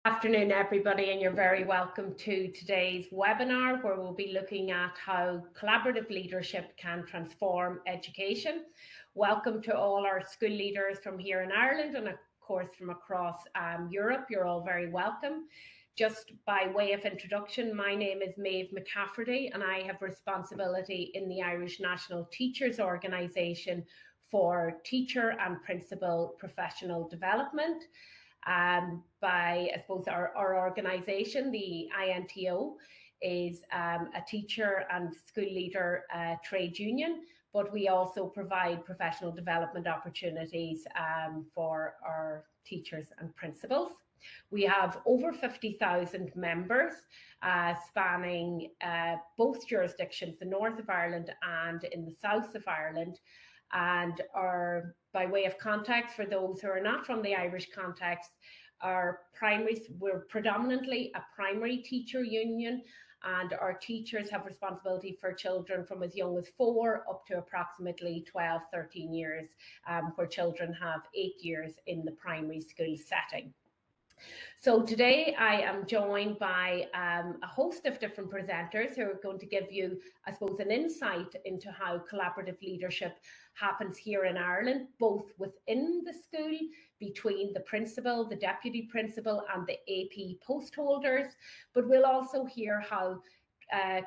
Afternoon, everybody, and you're very welcome to today's webinar, where we'll be looking at how collaborative leadership can transform education. Welcome to all our school leaders from here in Ireland and, of course, from across Europe. You're all very welcome. Just by way of introduction, my name is Maeve McCafferty, and I have responsibility in the Irish National Teachers Organisation for teacher and principal professional development. By, I suppose, our organisation, the INTO, is a teacher and school leader trade union, but we also provide professional development opportunities for our teachers and principals. We have over 50,000 members spanning both jurisdictions, the north of Ireland and in the south of Ireland. And by way of context, for those who are not from the Irish context, we're predominantly a primary teacher union, and our teachers have responsibility for children from as young as 4 up to approximately 12, 13 years, where children have 8 years in the primary school setting. So today I am joined by a host of different presenters who are going to give you, I suppose, an insight into how collaborative leadership happens here in Ireland, both within the school, between the principal, the deputy principal and the AP post holders, but we'll also hear how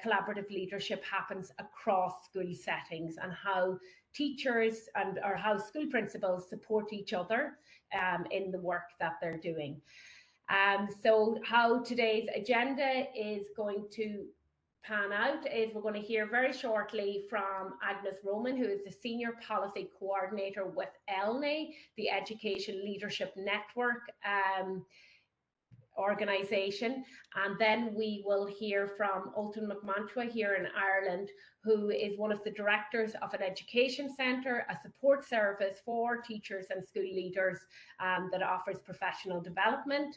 collaborative leadership happens across school settings and how teachers or how school principals support each other in the work that they're doing. So how today's agenda is going to pan out is we're going to hear very shortly from Agnes Roman, who is the Senior Policy Coordinator with ELNE, the Education Leadership Network organisation, and then we will hear from Ultan McMantua here in Ireland, who is one of the directors of an education centre, a support service for teachers and school leaders that offers professional development.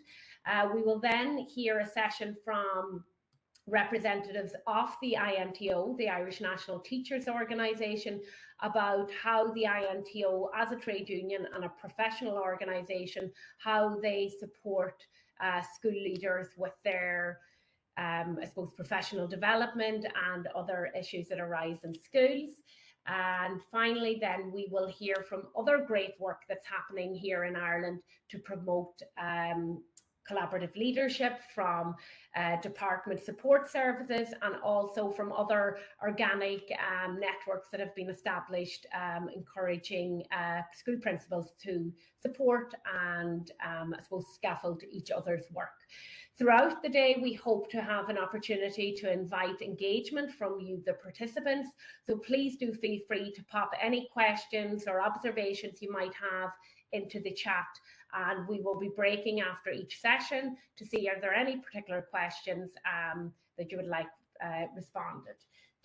We will then hear a session from representatives of the INTO, the Irish National Teachers Organisation, about how the INTO as a trade union and a professional organisation, how they support school leaders with their, I suppose, professional development and other issues that arise in schools. And finally, then we will hear from other great work that's happening here in Ireland to promote collaborative leadership from department support services and also from other organic networks that have been established, encouraging school principals to support and I suppose scaffold each other's work. Throughout the day, we hope to have an opportunity to invite engagement from you, the participants. So please do feel free to pop any questions or observations you might have into the chat, and we will be breaking after each session to see are there any particular questions that you would like responded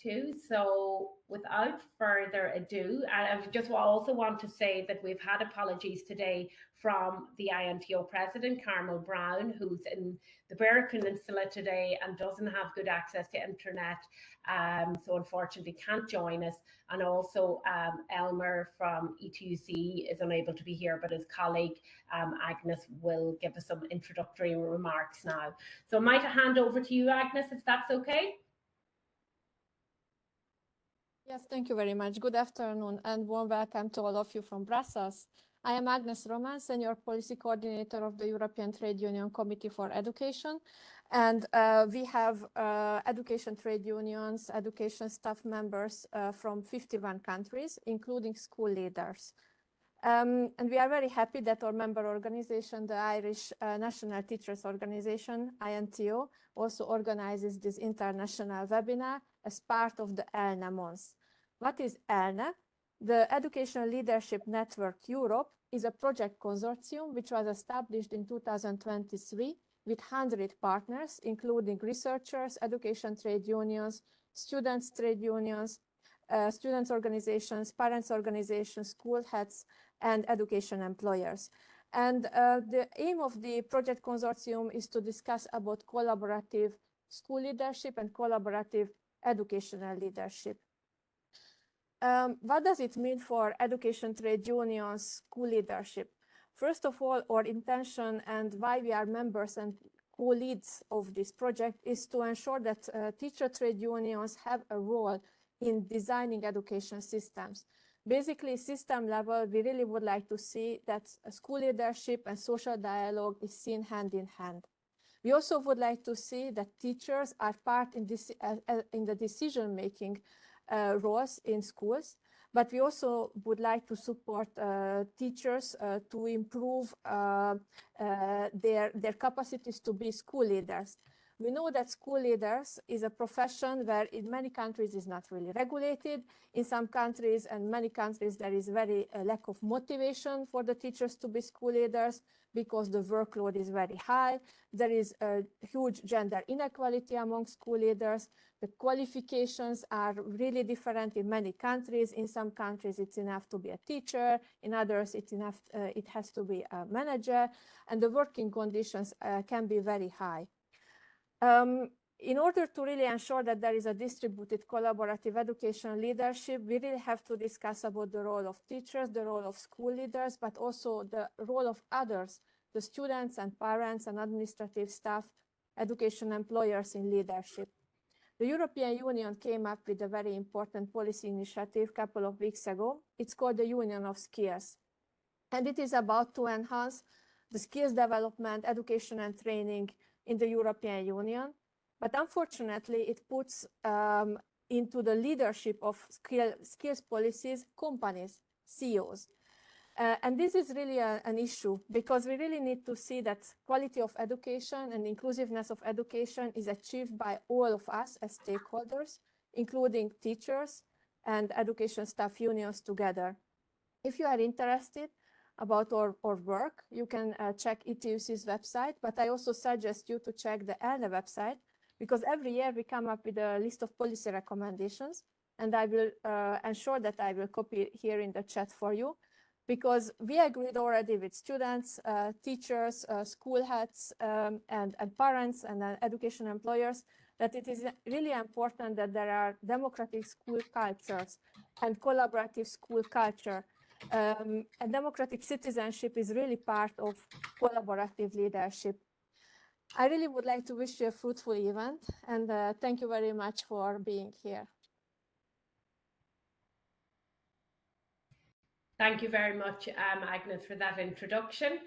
to. So without further ado, I just also want to say that we've had apologies today from the INTO president, Carmel Brown, who's in the Beara Peninsula today and doesn't have good access to internet, so unfortunately can't join us. And also Elmer from ETUC is unable to be here, but his colleague Agnes will give us some introductory remarks now. So I might hand over to you, Agnes, if that's okay. Yes, thank you very much. Good afternoon and warm welcome to all of you from Brussels. I am Agnes Roman, Senior Policy Coordinator of the European Trade Union Committee for Education. And we have education trade unions, education staff members from 51 countries, including school leaders. And we are very happy that our member organization, the Irish National Teachers Organisation, INTO, also organizes this international webinar as part of the ELNE month. What is ELNE? The Educational Leadership Network Europe is a project consortium which was established in 2023 with 100 partners, including researchers, education trade unions, students trade unions, students organizations, parents organizations, school heads, and education employers. And the aim of the project consortium is to discuss about collaborative school leadership and collaborative educational leadership. What does it mean for education trade unions, school leadership? First of all, our intention and why we are members and co-leads of this project is to ensure that teacher trade unions have a role in designing education systems. Basically, system level, we really would like to see that school leadership and social dialogue is seen hand in hand. We also would like to see that teachers are part in the decision-making roles in schools, but we also would like to support teachers to improve their capacities to be school leaders. We know that school leaders is a profession where in many countries is not really regulated. In some countries and many countries there is very lack of motivation for the teachers to be school leaders because the workload is very high. There is a huge gender inequality among school leaders. The qualifications are really different in many countries. In some countries, it's enough to be a teacher. In others, it's enough, it has to be a manager. And the working conditions can be very high. In order to really ensure that there is a distributed collaborative education leadership, we really have to discuss about the role of teachers, the role of school leaders, but also the role of others, the students and parents and administrative staff, education employers in leadership. The European Union came up with a very important policy initiative a couple of weeks ago. It's called the Union of Skills. And it is about to enhance the skills development, education and training in the European Union. But unfortunately, it puts into the leadership of skills policies companies, CEOs. And this is really an issue because we really need to see that quality of education and inclusiveness of education is achieved by all of us as stakeholders, including teachers and education staff unions together. If you are interested about our work, you can check ETUC's website, but I also suggest you to check the ELNE website because every year we come up with a list of policy recommendations, and I will ensure that I will copy here in the chat for you, because we agreed already with students, teachers, school heads, and parents and education employers that it is really important that there are democratic school cultures and collaborative school culture. And democratic citizenship is really part of collaborative leadership. I really would like to wish you a fruitful event, and thank you very much for being here. Thank you very much, Agnes, for that introduction.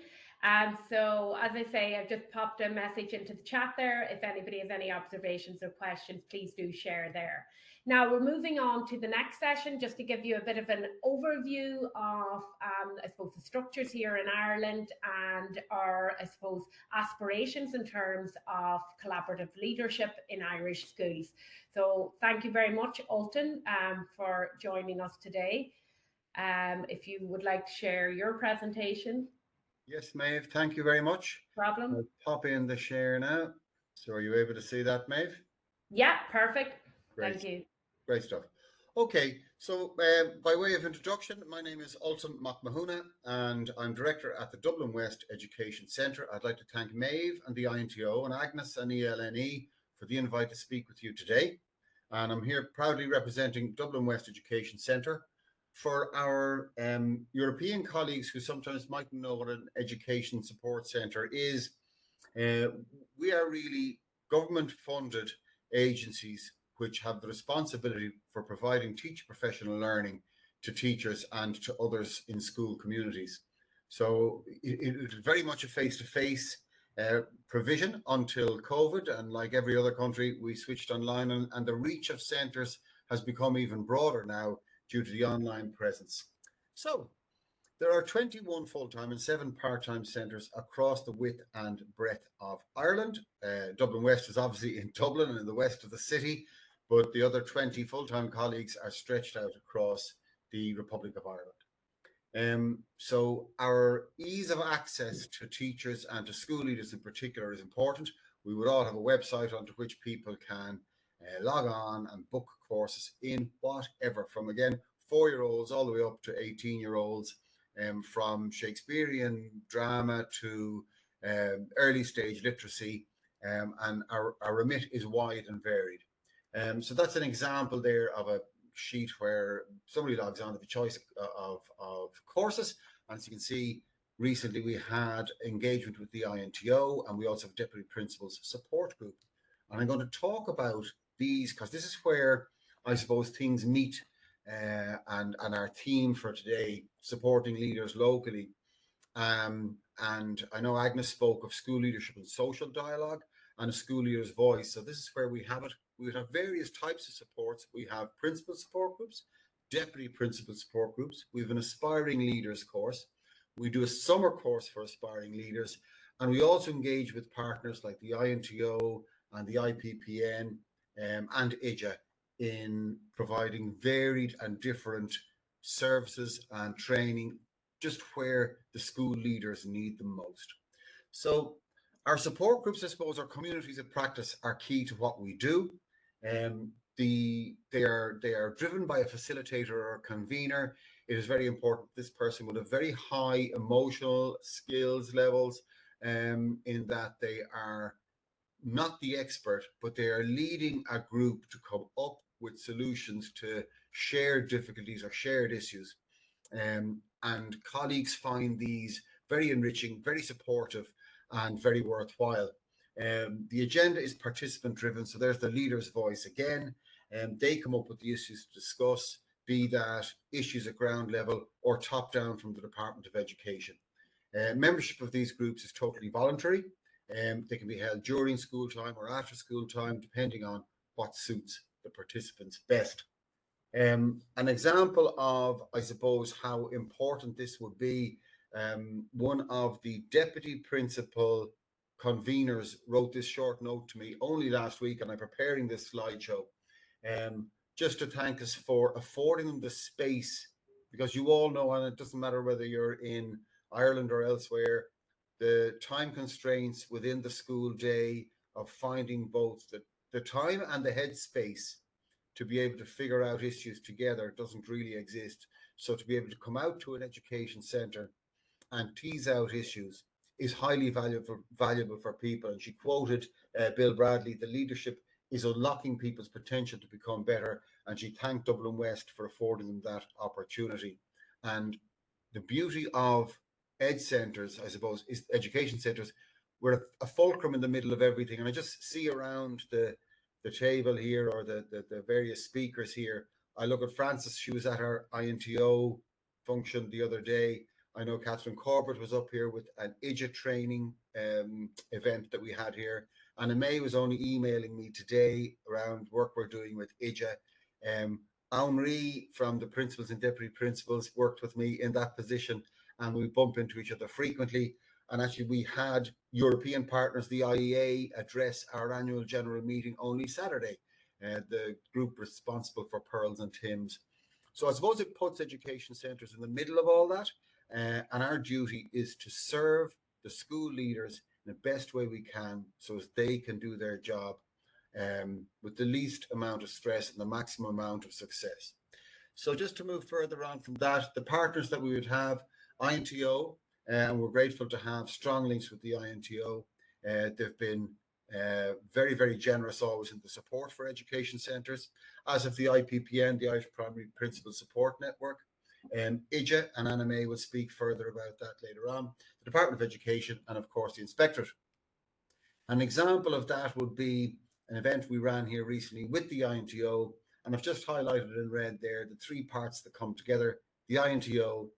So, as I say, I've just popped a message into the chat there. If anybody has any observations or questions, please do share there. Now, we're moving on to the next session, just to give you a bit of an overview of, I suppose, the structures here in Ireland and our, I suppose, aspirations in terms of collaborative leadership in Irish schools. So thank you very much, Alton, for joining us today. If you would like to share your presentation. Yes, Maeve, thank you very much. Problem. I'll pop in the share now. So are you able to see that, Maeve? Yeah, perfect. Great. Thank you. Great stuff. Okay, so by way of introduction, my name is Alton McMahuna and I'm Director at the Dublin West Education Centre. I'd like to thank Maeve and the INTO and Agnes and ELNE for the invite to speak with you today. And I'm here proudly representing Dublin West Education Centre. For our European colleagues who sometimes mightn't know what an education support centre is, we are really government-funded agencies which have the responsibility for providing teacher professional learning to teachers and to others in school communities. So it is very much a face-to-face provision until COVID, and like every other country, we switched online, and the reach of centres has become even broader now due to the online presence. So there are 21 full-time and 7 part-time centres across the width and breadth of Ireland. Dublin West is obviously in Dublin and in the west of the city, but the other 20 full-time colleagues are stretched out across the Republic of Ireland. So our ease of access to teachers and to school leaders in particular is important. We would all have a website onto which people can log on and book courses in whatever, from again 4-year-olds all the way up to 18-year-olds, from Shakespearean drama to early stage literacy, and our remit is wide and varied. So that's an example there of a sheet where somebody logs on to the choice of courses, and as you can see, recently we had engagement with the INTO, and we also have Deputy Principals Support Group. And I'm going to talk about these because this is where I suppose things meet, and our theme for today, supporting leaders locally. And I know Agnes spoke of school leadership and social dialogue and a school leader's voice. So this is where we have it. We would have various types of supports. We have principal support groups, deputy principal support groups. We have an aspiring leaders course. We do a summer course for aspiring leaders. And we also engage with partners like the INTO and the IPPN and IJA in providing varied and different services and training just where the school leaders need them most. So our support groups, I suppose, our communities of practice are key to what we do. They are driven by a facilitator or a convener. It is very important this person would have very high emotional skills levels, in that they are not the expert, but they are leading a group to come up with solutions to shared difficulties or shared issues. And colleagues find these very enriching, very supportive, and very worthwhile. The agenda is participant driven, so there's the leader's voice again, and they come up with the issues to discuss, be that issues at ground level or top down from the Department of Education. Membership of these groups is totally voluntary. They can be held during school time or after school time, depending on what suits the participants best. An example of, I suppose, how important this would be, one of the deputy principal conveners wrote this short note to me only last week, and I'm preparing this slideshow, just to thank us for affording them the space, because you all know, and it doesn't matter whether you're in Ireland or elsewhere, the time constraints within the school day of finding both the time and the headspace to be able to figure out issues together doesn't really exist. So to be able to come out to an education centre and tease out issues is highly valuable for people. And she quoted Bill Bradley, the leadership is unlocking people's potential to become better. And she thanked Dublin West for affording them that opportunity. And the beauty of ed centres, I suppose, is education centres. We're a fulcrum in the middle of everything. And I just see around the table here, or the various speakers here. I look at Frances, she was at our INTO function the other day. I know Catherine Corbett was up here with an IJA training event that we had here. Anna May was only emailing me today around work we're doing with IJA. Henri from the principals and deputy principals worked with me in that position, and we bump into each other frequently. And actually, we had European partners, the IEA, address our annual general meeting only Saturday, the group responsible for Pearls and Tims. So I suppose it puts education centres in the middle of all that. And our duty is to serve the school leaders in the best way we can so as they can do their job with the least amount of stress and the maximum amount of success. So just to move further on from that, the partners that we would have, INTO, and we're grateful to have strong links with the INTO. They've been very, very generous always in the support for education centres, as of the IPPN, the Irish Primary Principal Support Network. IJA and Anna May will speak further about that later on. The Department of Education, and of course the Inspectorate. An example of that would be an event we ran here recently with the INTO, and I've just highlighted in red there the three parts that come together: the INTO,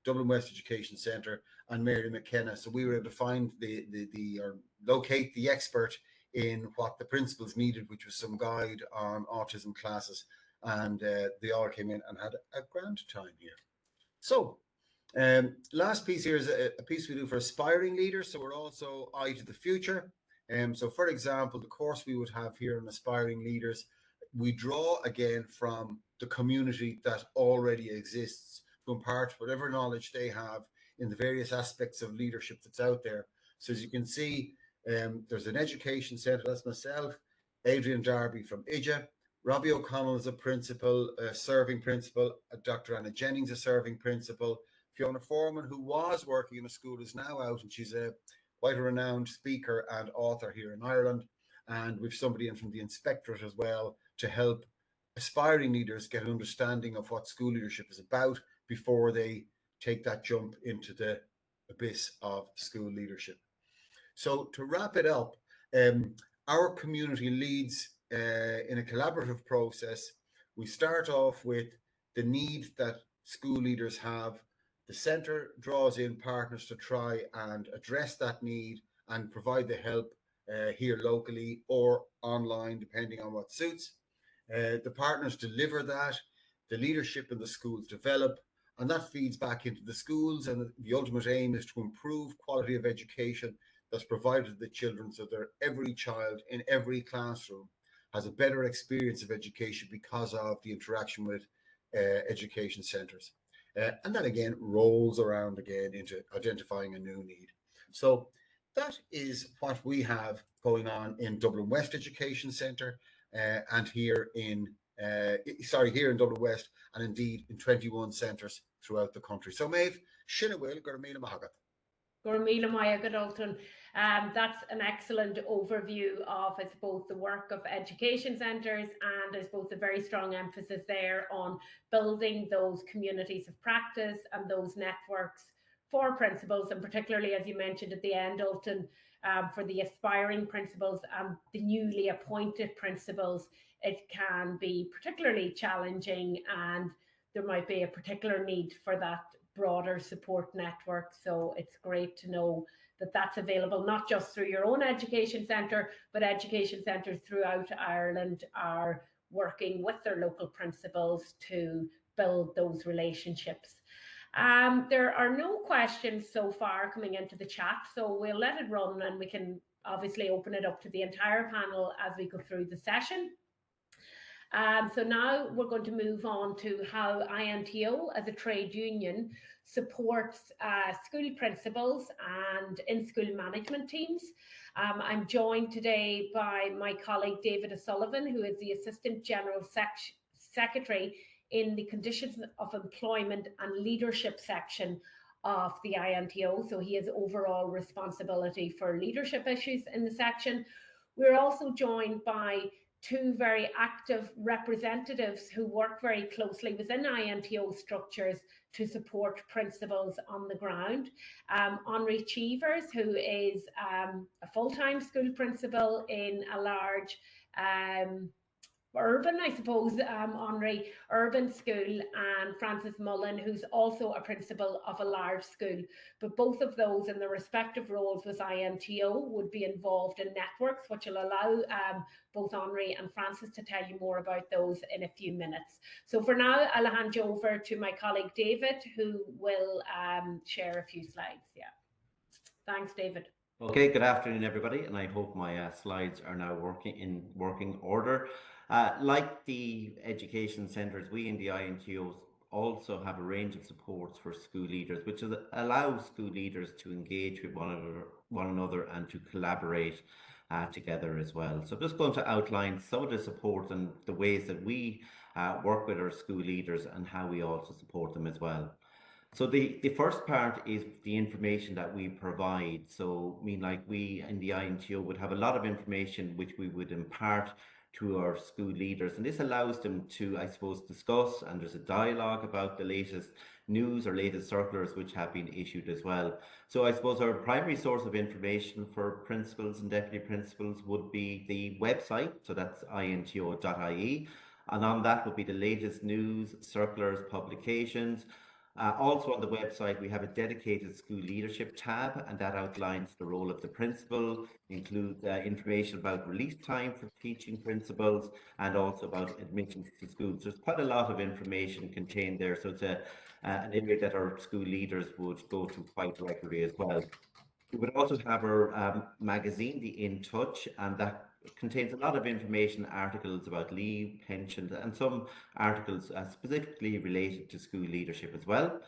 Dublin West Education Centre, and Mary McKenna. So we were able to find or locate the expert in what the principals needed, which was some guide on autism classes, and they all came in and had a grand time here. So last piece here is a piece we do for aspiring leaders. So we're also eye to the future. So for example, the course we would have here on aspiring leaders, we draw again from the community that already exists to impart whatever knowledge they have in the various aspects of leadership that's out there. So as you can see, there's an education centre, that's myself, Adrian Darby from IJA, Robbie O'Connell is a principal, serving principal, Dr. Anna Jennings, a serving principal, Fiona Foreman, who was working in a school, is now out, and she's quite a renowned speaker and author here in Ireland. And we've somebody in from the Inspectorate as well to help aspiring leaders get an understanding of what school leadership is about before they take that jump into the abyss of school leadership. So to wrap it up, our community leads in a collaborative process. We start off with the need that school leaders have. The centre draws in partners to try and address that need and provide the help here locally or online, depending on what suits. The partners deliver that, the leadership in the schools develop, and that feeds back into the schools. And the ultimate aim is to improve quality of education that's provided to the children, so that every child in every classroom has a better experience of education because of the interaction with education centres. And that again rolls around again into identifying a new need. So that is what we have going on in Dublin West Education Centre and here in here in Dublin West, and indeed in 21 centres throughout the country. So Maeve, Shinna Will, Gurmila Mahagat. That's an excellent overview of, I suppose, the work of education centres, and I suppose a very strong emphasis there on building those communities of practice and those networks for principals, and particularly, as you mentioned at the end, Ultan, for the aspiring principals and the newly appointed principals, it can be particularly challenging, and there might be a particular need for that broader support network. So it's great to know that that's available, not just through your own education centre, but education centres throughout Ireland are working with their local principals to build those relationships. There are no questions so far coming into the chat, so we'll let it run, and we can obviously open it up to the entire panel as we go through the session. So now we're going to move on to how INTO as a trade union supports school principals and in-school management teams. I'm joined today by my colleague David O'Sullivan, who is the Assistant General Secretary in the Conditions of Employment and Leadership section of the INTO. So he has overall responsibility for leadership issues in the section. We're also joined by two very active representatives who work very closely within INTO structures to support principals on the ground. Henri Cheevers, who is a full-time school principal in a large urban, I suppose, Henri, urban school, and Francis Mullen, who's also a principal of a large school. But both of those in their respective roles with INTO would be involved in networks, which will allow both Henri and Francis to tell you more about those in a few minutes. So for now, I'll hand you over to my colleague David, who will share a few slides. Yeah. Thanks, David. Okay, good afternoon, everybody, and I hope my slides are now working in working order. Like the education centres, we in the INTO also have a range of supports for school leaders, which allows school leaders to engage with one another and to collaborate together as well. So I'm just going to outline some of the support and the ways that we work with our school leaders and how we also support them as well. So the first part is the information that we provide. So I mean, like we in the INTO would have a lot of information which we would impart to our school leaders, and this allows them to, I suppose, discuss, and there's a dialogue about the latest news or latest circulars which have been issued as well. So I suppose our primary source of information for principals and deputy principals would be the website, so that's into.ie, and on that would be the latest news, circulars, publications. Also on the website, we have a dedicated school leadership tab, and that outlines the role of the principal, includes information about release time for teaching principals, and also about admissions to schools. There's quite a lot of information contained there, so it's an area that our school leaders would go to quite regularly as well. We would also have our magazine, the In Touch, and that contains a lot of information, articles about leave, pensions, and some articles specifically related to school leadership as well.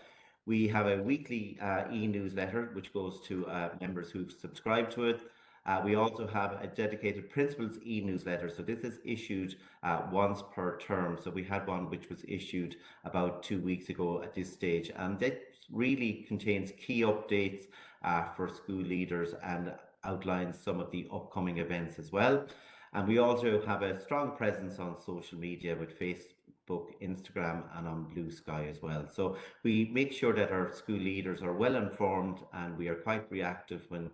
We have a weekly e-newsletter which goes to members who've subscribed to it. We also have a dedicated principals e-newsletter. So this is issued once per term. So we had one which was issued about 2 weeks ago at this stage, and that really contains key updates for school leaders and outlines some of the upcoming events as well. And we also have a strong presence on social media with Instagram, and on Blue Sky as well. So we make sure that our school leaders are well informed, and we are quite reactive when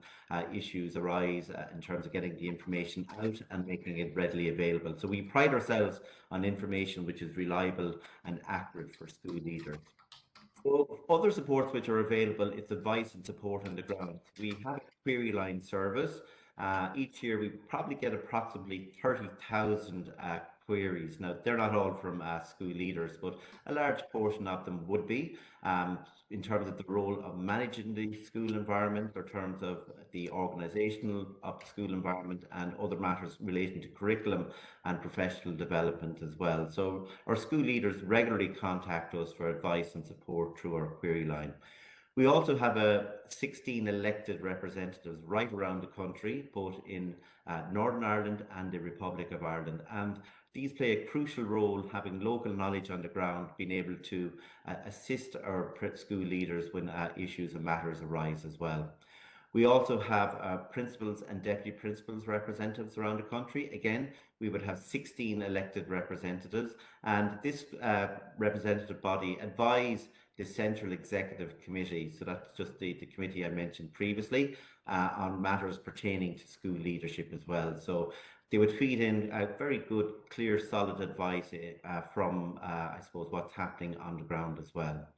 issues arise in terms of getting the information out and making it readily available. So we pride ourselves on information which is reliable and accurate for school leaders. So other supports which are available, it's advice and support on the ground. We have a query line service. Each year we probably get approximately 30,000 queries. Now, they're not all from school leaders, but a large portion of them would be in terms of the role of managing the school environment, or terms of the organisational of the school environment, and other matters relating to curriculum and professional development as well. So our school leaders regularly contact us for advice and support through our query line. We also have 16 elected representatives right around the country, both in Northern Ireland and the Republic of Ireland. And these play a crucial role, having local knowledge on the ground, being able to assist our school leaders when issues and matters arise as well. We also have principals and deputy principals representatives around the country. Again, we would have 16 elected representatives, and this representative body advise the Central Executive Committee, so that's just the committee I mentioned previously, on matters pertaining to school leadership as well. So they would feed in very good, clear, solid advice from, I suppose, what's happening on the ground as well.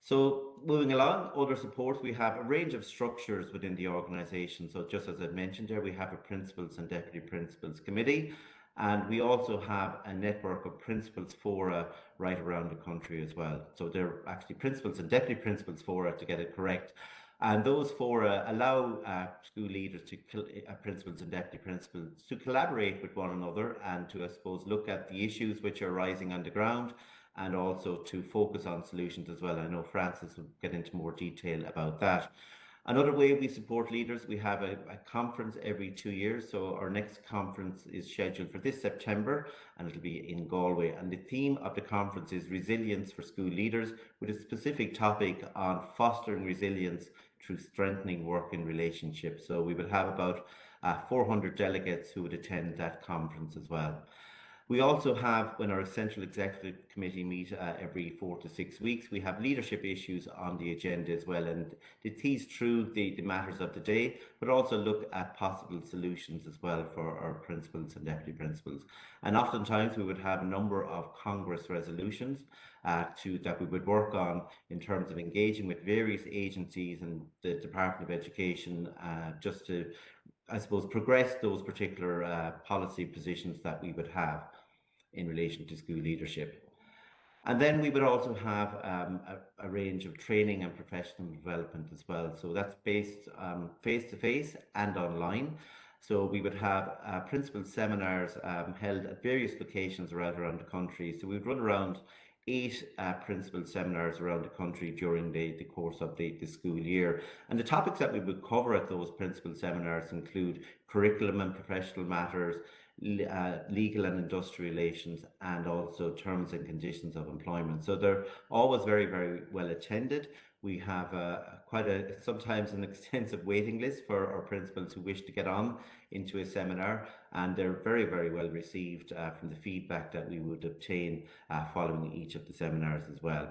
So moving along, other supports, we have a range of structures within the organisation. So just as I mentioned there, we have a Principals and Deputy Principals Committee, and we also have a network of Principals Fora right around the country as well. So they're actually Principals and Deputy Principals Fora, to get it correct. And those fora allow school leaders, principals and deputy principals, to collaborate with one another and to, I suppose, look at the issues which are rising on the ground, and also to focus on solutions as well. I know Francis will get into more detail about that. Another way we support leaders, we have a conference every 2 years. So our next conference is scheduled for this September, and it'll be in Galway. And the theme of the conference is Resilience for School Leaders, with a specific topic on fostering resilience through strengthening working relationships. So we will have about 400 delegates who would attend that conference as well. We also have, when our Central Executive Committee meet every 4 to 6 weeks, we have leadership issues on the agenda as well, and they tease through the matters of the day, but also look at possible solutions as well for our principals and deputy principals. And oftentimes we would have a number of Congress resolutions that we would work on in terms of engaging with various agencies and the Department of Education, just to, I suppose, progress those particular policy positions that we would have in relation to school leadership. And then we would also have a range of training and professional development as well. So that's based face-to-face and online. So we would have principal seminars held at various locations around the country. So we'd run around 8 principal seminars around the country during the course of the school year. And the topics that we would cover at those principal seminars include curriculum and professional matters, legal and industrial relations, and also terms and conditions of employment. So they're always very, very well attended. We have sometimes an extensive waiting list for our principals who wish to get on into a seminar, and they're very, very well received from the feedback that we would obtain following each of the seminars as well.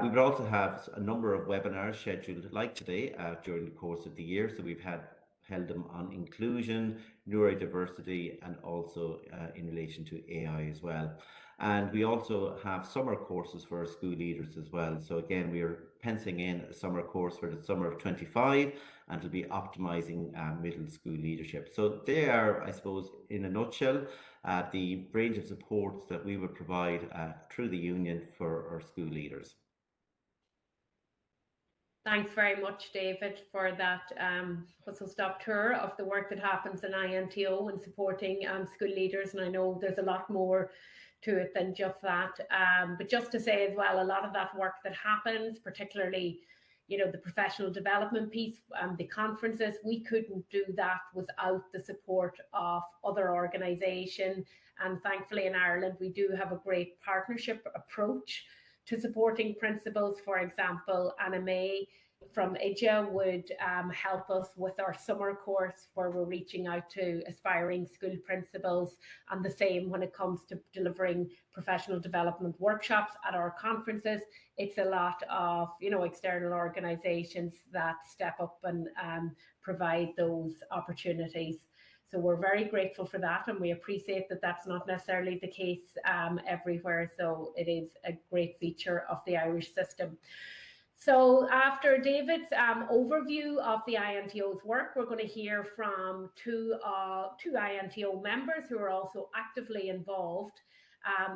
We would also have a number of webinars scheduled like today during the course of the year. So we've held them on inclusion, neurodiversity, and also in relation to AI as well. And we also have summer courses for our school leaders as well. So again, we are penciling in a summer course for the summer of 25, and it'll be optimizing middle school leadership. So they are, I suppose, in a nutshell, the range of supports that we would provide through the union for our school leaders. Thanks very much, David, for that whistle-stop tour of the work that happens in INTO and supporting school leaders. And I know there's a lot more to it than just that. But just to say as well, a lot of that work that happens, particularly, you know, the professional development piece, the conferences, we couldn't do that without the support of other organisations. And thankfully in Ireland, we do have a great partnership approach to supporting principals. For example, Anna May from IDEA would help us with our summer course, where we're reaching out to aspiring school principals, and the same when it comes to delivering professional development workshops at our conferences. It's a lot of, external organisations that step up and provide those opportunities. So we're very grateful for that, and we appreciate that that's not necessarily the case everywhere. So it is a great feature of the Irish system. So after David's overview of the INTO's work, we're going to hear from two INTO members who are also actively involved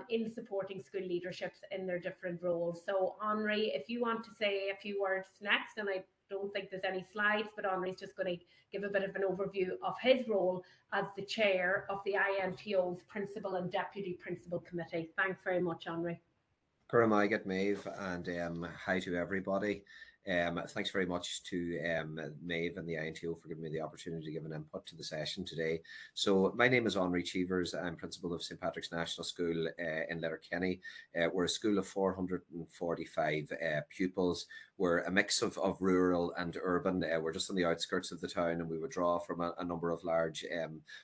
in supporting school leaderships in their different roles. So Henri, if you want to say a few words next, and I don't think there's any slides, but Henri's just going to give a bit of an overview of his role as the chair of the INTO's Principal and Deputy Principal Committee. Thanks very much, Henri. Guramagat, Maeve, and hi to everybody. Thanks very much to Maeve and the INTO for giving me the opportunity to give an input to the session today. So my name is Henri Cheevers. I'm principal of St. Patrick's National School in Letterkenny. We're a school of 445 pupils. We're a mix of rural and urban. We're just on the outskirts of the town, and we would draw from a number of large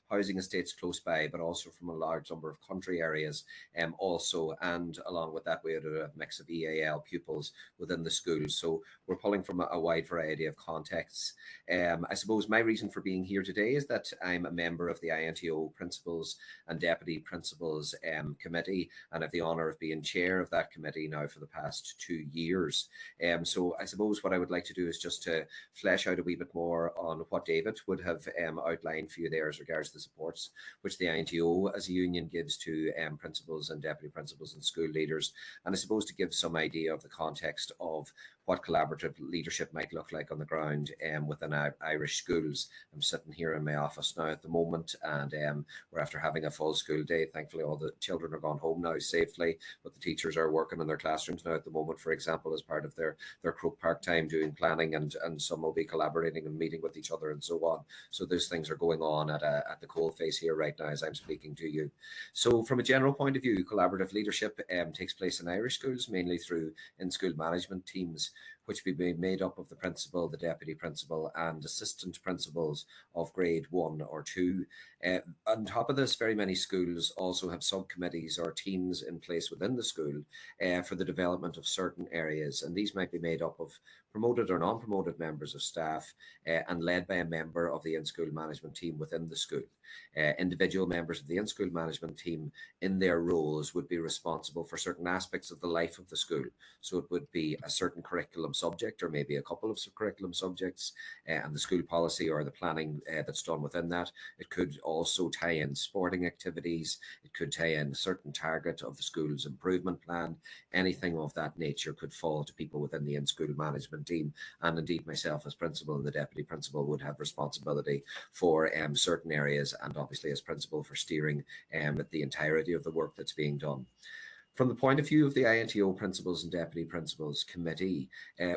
housing estates close by, but also from a large number of country areas also. And along with that, we had a mix of EAL pupils within the school. So we're pulling from a wide variety of contexts. I suppose my reason for being here today is that I'm a member of the INTO Principals and Deputy Principals Committee, and I have the honour of being chair of that committee now for the past 2 years. So I suppose what I would like to do is just to flesh out a wee bit more on what David would have outlined for you there as regards to the supports which the INTO as a union gives to principals and deputy principals and school leaders, and I suppose to give some idea of the context of what collaborative leadership might look like on the ground within Irish schools. I'm sitting here in my office now at the moment, and we're after having a full school day. Thankfully, all the children are gone home now safely, but the teachers are working in their classrooms now at the moment, for example, as part of their Croke Park time doing planning, and some will be collaborating and meeting with each other and so on. So those things are going on at the coalface here right now as I'm speaking to you. So from a general point of view, collaborative leadership takes place in Irish schools mainly through in-school management teams, which will be made up of the principal, the deputy principal, and assistant principals of grade 1 or 2. On top of this, very many schools also have subcommittees or teams in place within the school for the development of certain areas, and these might be made up of promoted or non-promoted members of staff and led by a member of the in-school management team within the school. Individual members of the in-school management team in their roles would be responsible for certain aspects of the life of the school. So it would be a certain curriculum subject or maybe a couple of curriculum subjects and the school policy or the planning that's done within that. It could also tie in sporting activities. It could tie in a certain target of the school's improvement plan. Anything of that nature could fall to people within the in-school management team. And indeed myself as principal and the deputy principal would have responsibility for certain areas, and obviously as principal for steering the entirety of the work that's being done. From the point of view of the INTO Principals and Deputy Principals Committee,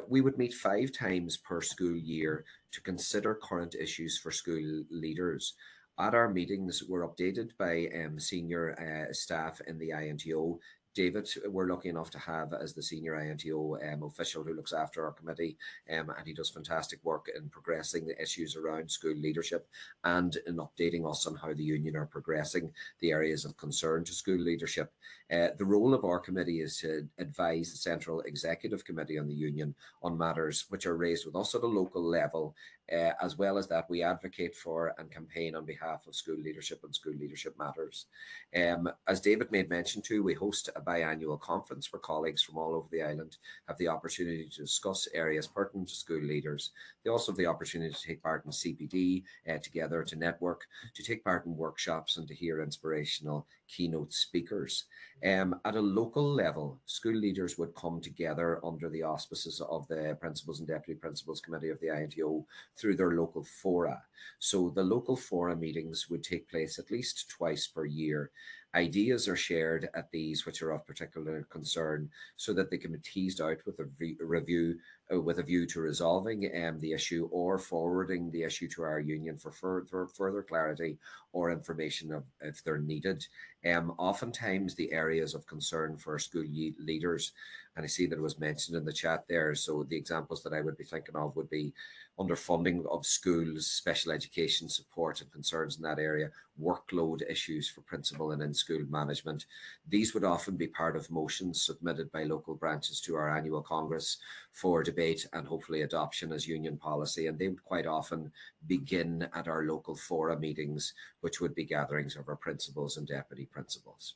we would meet 5 times per school year to consider current issues for school leaders. At our meetings, we're updated by senior staff in the INTO. David, we're lucky enough to have as the senior INTO official who looks after our committee, and he does fantastic work in progressing the issues around school leadership and in updating us on how the union are progressing the areas of concern to school leadership. The role of our committee is to advise the Central Executive Committee on the union on matters which are raised with us at a local level. As well as that, we advocate for and campaign on behalf of school leadership and school leadership matters. As David made mention to, we host a biannual conference where colleagues from all over the island have the opportunity to discuss areas pertinent to school leaders. They also have the opportunity to take part in CPD together, to network, to take part in workshops and to hear inspirational keynote speakers. At a local level, school leaders would come together under the auspices of the Principals and Deputy Principals Committee of the INTO through their local fora. So the local fora meetings would take place at least twice per year. Ideas are shared at these which are of particular concern so that they can be teased out with a review with a view to resolving the issue or forwarding the issue to our union for further clarity or information if they're needed. Oftentimes the areas of concern for school leaders And I see that it was mentioned in the chat there. So the examples that I would be thinking of would be underfunding of schools, special education support and concerns in that area, workload issues for principal and in-school management. These would often be part of motions submitted by local branches to our annual Congress for debate and hopefully adoption as union policy. And they would quite often begin at our local fora meetings, which would be gatherings of our principals and deputy principals.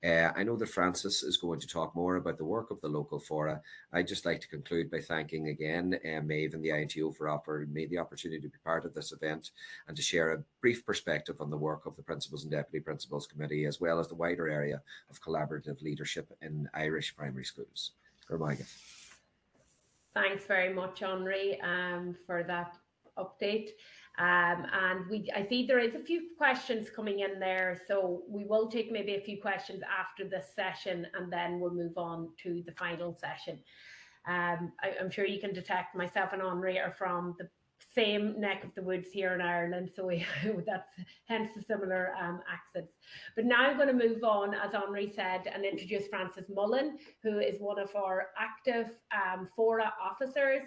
I know that Francis is going to talk more about the work of the local fora. I'd just like to conclude by thanking again Maeve and the INTO for offering me the opportunity to be part of this event and to share a brief perspective on the work of the Principals and Deputy Principals Committee, as well as the wider area of collaborative leadership in Irish primary schools. Thanks very much, Henri, for that update. And I see there is a few questions coming in there, so we will take maybe a few questions after this session, and then we'll move on to the final session. I'm sure you can detect myself and Henri are from the same neck of the woods here in Ireland, so that's hence the similar accents. But now I'm going to move on, as Henri said, and introduce Francis Mullen, who is one of our active fora officers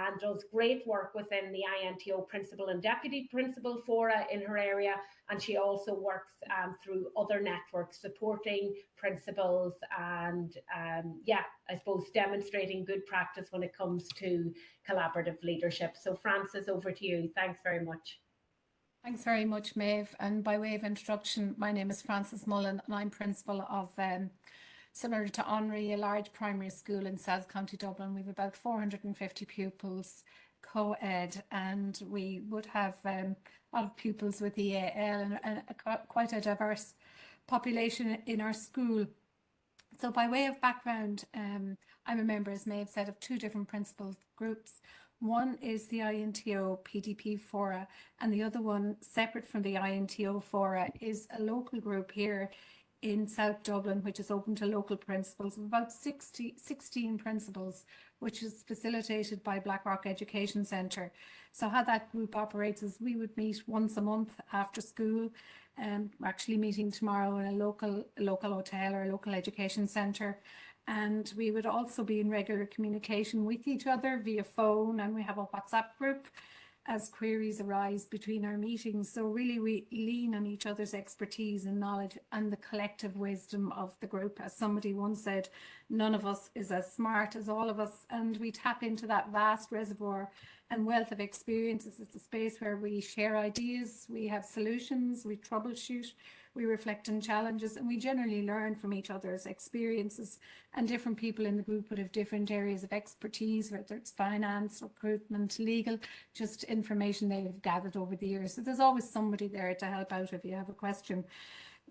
and does great work within the INTO Principal and Deputy Principal Fora in her area. And she also works through other networks supporting principals and, I suppose, demonstrating good practice when it comes to collaborative leadership. So Francis, over to you. Thanks very much. Thanks very much, Maeve. And by way of introduction, my name is Francis Mullen and I'm principal of similar to Henri, a large primary school in South County Dublin. We have about 450 pupils co-ed, and we would have a lot of pupils with EAL and quite a diverse population in our school. So by way of background, I'm a member, as Maeve said, of two different principal groups. One is the INTO PDP Fora, and the other one, separate from the INTO Fora, is a local group here in South Dublin, which is open to local principals, of about 16 principals, which is facilitated by Blackrock Education Centre. So how that group operates is we would meet once a month after school. We're actually meeting tomorrow in a local hotel or a local education centre. And we would also be in regular communication with each other via phone, and we have a WhatsApp group as queries arise between our meetings. So really we lean on each other's expertise and knowledge and the collective wisdom of the group. As somebody once said, none of us is as smart as all of us, and we tap into that vast reservoir and wealth of experiences. It's a space where we share ideas, we have solutions, we troubleshoot, we reflect on challenges, and we generally learn from each other's experiences. And different people in the group would have different areas of expertise, whether it's finance, recruitment, legal, just information they've gathered over the years. So there's always somebody there to help out if you have a question.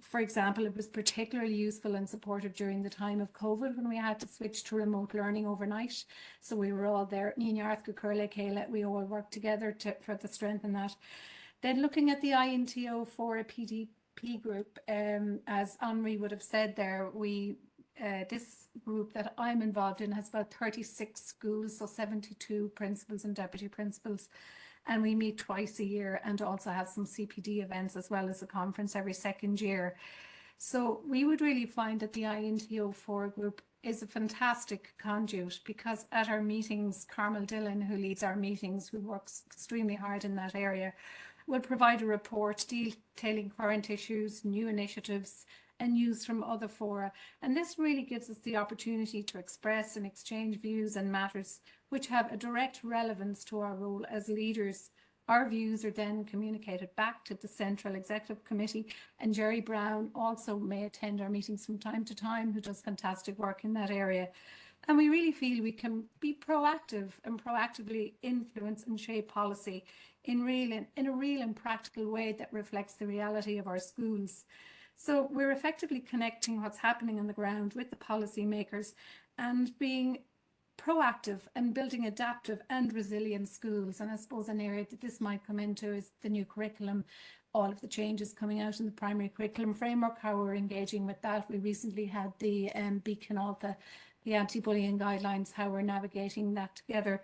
For example, it was particularly useful and supportive during the time of COVID when we had to switch to remote learning overnight. So we were all there, we all worked together for the strength in that. Then looking at the INTO for a PDP group, as Henri would have said there, this group that I'm involved in has about 36 schools, so 72 principals and deputy principals. And we meet twice a year and also have some CPD events as well as a conference every second year. So we would really find that the INTO 4 group is a fantastic conduit, because at our meetings, Carmel Dillon, who leads our meetings, who works extremely hard in that area, will provide a report detailing current issues, new initiatives, and news from other fora. And this really gives us the opportunity to express and exchange views and matters which have a direct relevance to our role as leaders. Our views are then communicated back to the Central Executive Committee, and Jerry Brown also may attend our meetings from time to time, who does fantastic work in that area. And we really feel we can be proactive and proactively influence and shape policy in a real and practical way that reflects the reality of our schools. So we're effectively connecting what's happening on the ground with the policymakers and being proactive and building adaptive and resilient schools. And I suppose an area that this might come into is the new curriculum, all of the changes coming out in the primary curriculum framework, how we're engaging with that. We recently had the Beacon Alpha, the anti-bullying guidelines, how we're navigating that together.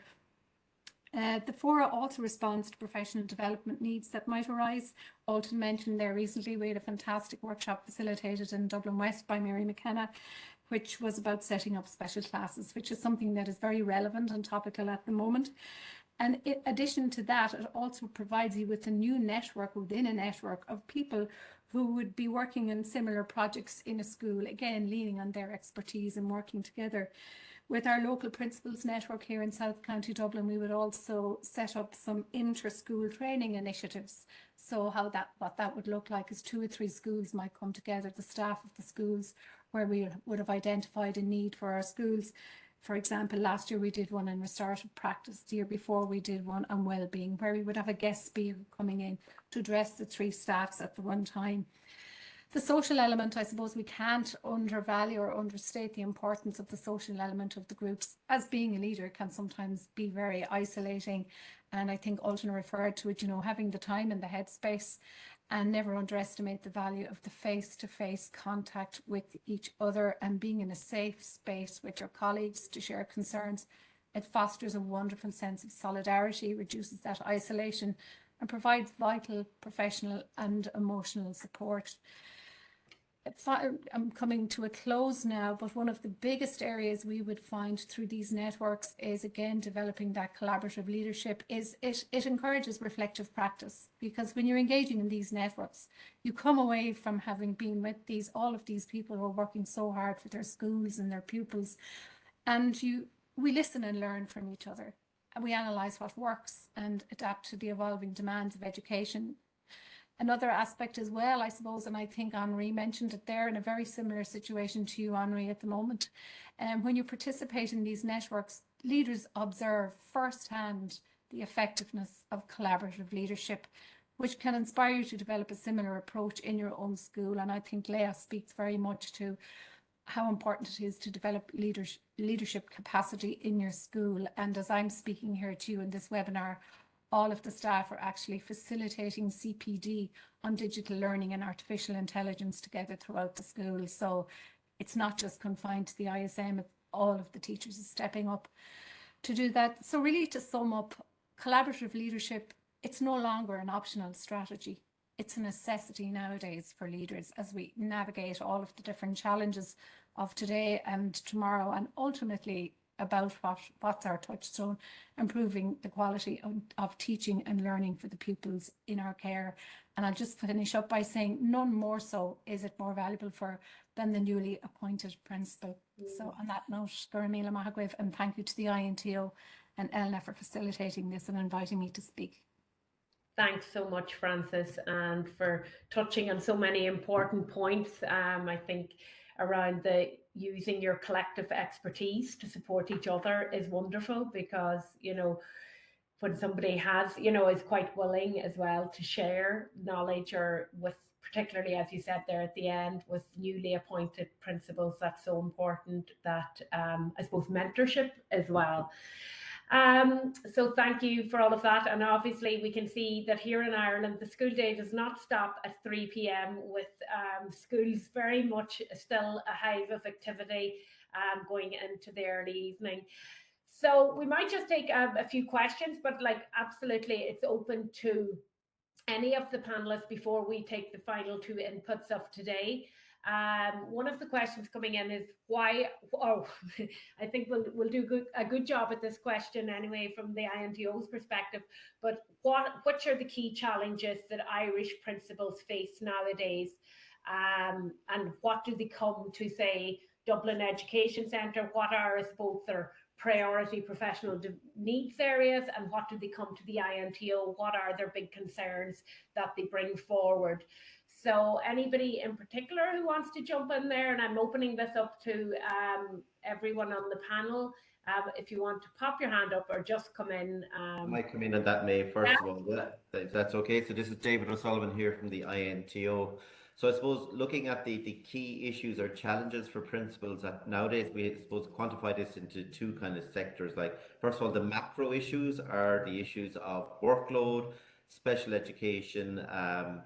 The fora also responds to professional development needs that might arise. Alton mentioned there recently we had a fantastic workshop facilitated in Dublin West by Mary McKenna, which was about setting up special classes, which is something that is very relevant and topical at the moment. And in addition to that, it also provides you with a new network within a network of people who would be working in similar projects in a school, again, leaning on their expertise and working together. With our local principals network here in South County Dublin, we would also set up some inter-school training initiatives. So what that would look like is 2 or 3 schools might come together, the staff of the schools, where we would have identified a need for our schools. For example, last year we did one on restorative practice. The year before we did one on well-being, where we would have a guest speaker coming in to address the 3 staffs at the one time. The social element, I suppose we can't undervalue or understate the importance of the social element of the groups. As being a leader can sometimes be very isolating. And I think Alton referred to it, having the time and the headspace, and never underestimate the value of the face-to-face contact with each other and being in a safe space with your colleagues to share concerns. It fosters a wonderful sense of solidarity, reduces that isolation, and provides vital professional and emotional support. I'm coming to a close now, but one of the biggest areas we would find through these networks is, again, developing that collaborative leadership. It encourages reflective practice, because when you're engaging in these networks, you come away from having been with all of these people who are working so hard for their schools and their pupils, and we listen and learn from each other, and we analyse what works and adapt to the evolving demands of education. Another aspect as well, I suppose, and I think Henri mentioned it there, in a very similar situation to you, Henri, at the moment. When you participate in these networks, leaders observe firsthand the effectiveness of collaborative leadership, which can inspire you to develop a similar approach in your own school. And I think Leah speaks very much to how important it is to develop leadership capacity in your school. And as I'm speaking here to you in this webinar, all of the staff are actually facilitating CPD on digital learning and artificial intelligence together throughout the school. So it's not just confined to the ISM, all of the teachers are stepping up to do that. So really, to sum up, collaborative leadership, it's no longer an optional strategy. It's a necessity nowadays for leaders as we navigate all of the different challenges of today and tomorrow, and ultimately about what's our touchstone, improving the quality of teaching and learning for the pupils in our care. And I'll just finish up by saying none more so is it more valuable than the newly appointed principal. So on that note, Gurmila Mahagwev, and thank you to the INTO and ELNE for facilitating this and inviting me to speak. Thanks so much, Frances, and for touching on so many important points. I think around using your collective expertise to support each other is wonderful, because when somebody is quite willing as well to share knowledge, or with, particularly as you said there at the end, with newly appointed principals, that's so important, that I suppose mentorship as well. So thank you for all of that. And obviously we can see that here in Ireland, the school day does not stop at 3 p.m. with schools very much still a hive of activity going into the early evening. So we might just take a few questions, but absolutely it's open to any of the panelists before we take the final 2 inputs of today. One of the questions coming in is why, I think we'll do a good job at this question anyway from the INTO's perspective, but which are the key challenges that Irish principals face nowadays, and what do they come to, say, Dublin Education Centre? What are, I suppose, their priority professional needs areas, and what do they come to the INTO? What are their big concerns that they bring forward? So anybody in particular who wants to jump in there, and I'm opening this up to everyone on the panel. If you want to pop your hand up or just come in. I might come in on that, Maeve, first of all, if that's okay. So this is David O'Sullivan here from the INTO. So I suppose looking at the key issues or challenges for principals that nowadays, we suppose quantify this into 2 kind of sectors. Like, first of all, the macro issues are the issues of workload, special education,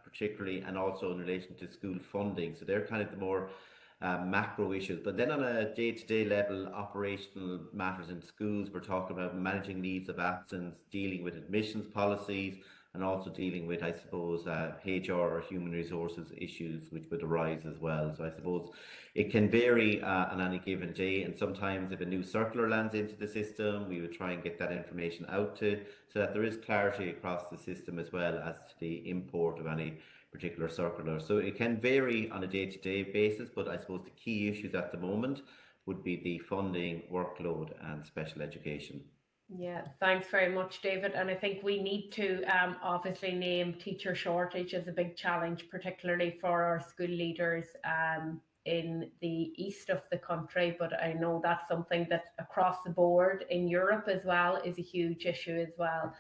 particularly, and also in relation to school funding. So they're kind of the more macro issues. But then on a day-to-day level, operational matters in schools, we're talking about managing leaves of absence, dealing with admissions policies, and also dealing with, I suppose, HR or human resources issues which would arise as well. So I suppose it can vary on any given day, and sometimes if a new circular lands into the system, we would try and get that information out so that there is clarity across the system as well as to the import of any particular circular. So it can vary on a day-to-day basis, but I suppose the key issues at the moment would be the funding, workload and special education. Yeah, thanks very much, David. And I think we need to obviously name teacher shortage as a big challenge, particularly for our school leaders in the east of the country. But I know that's something that across the board in Europe as well is a huge issue as well.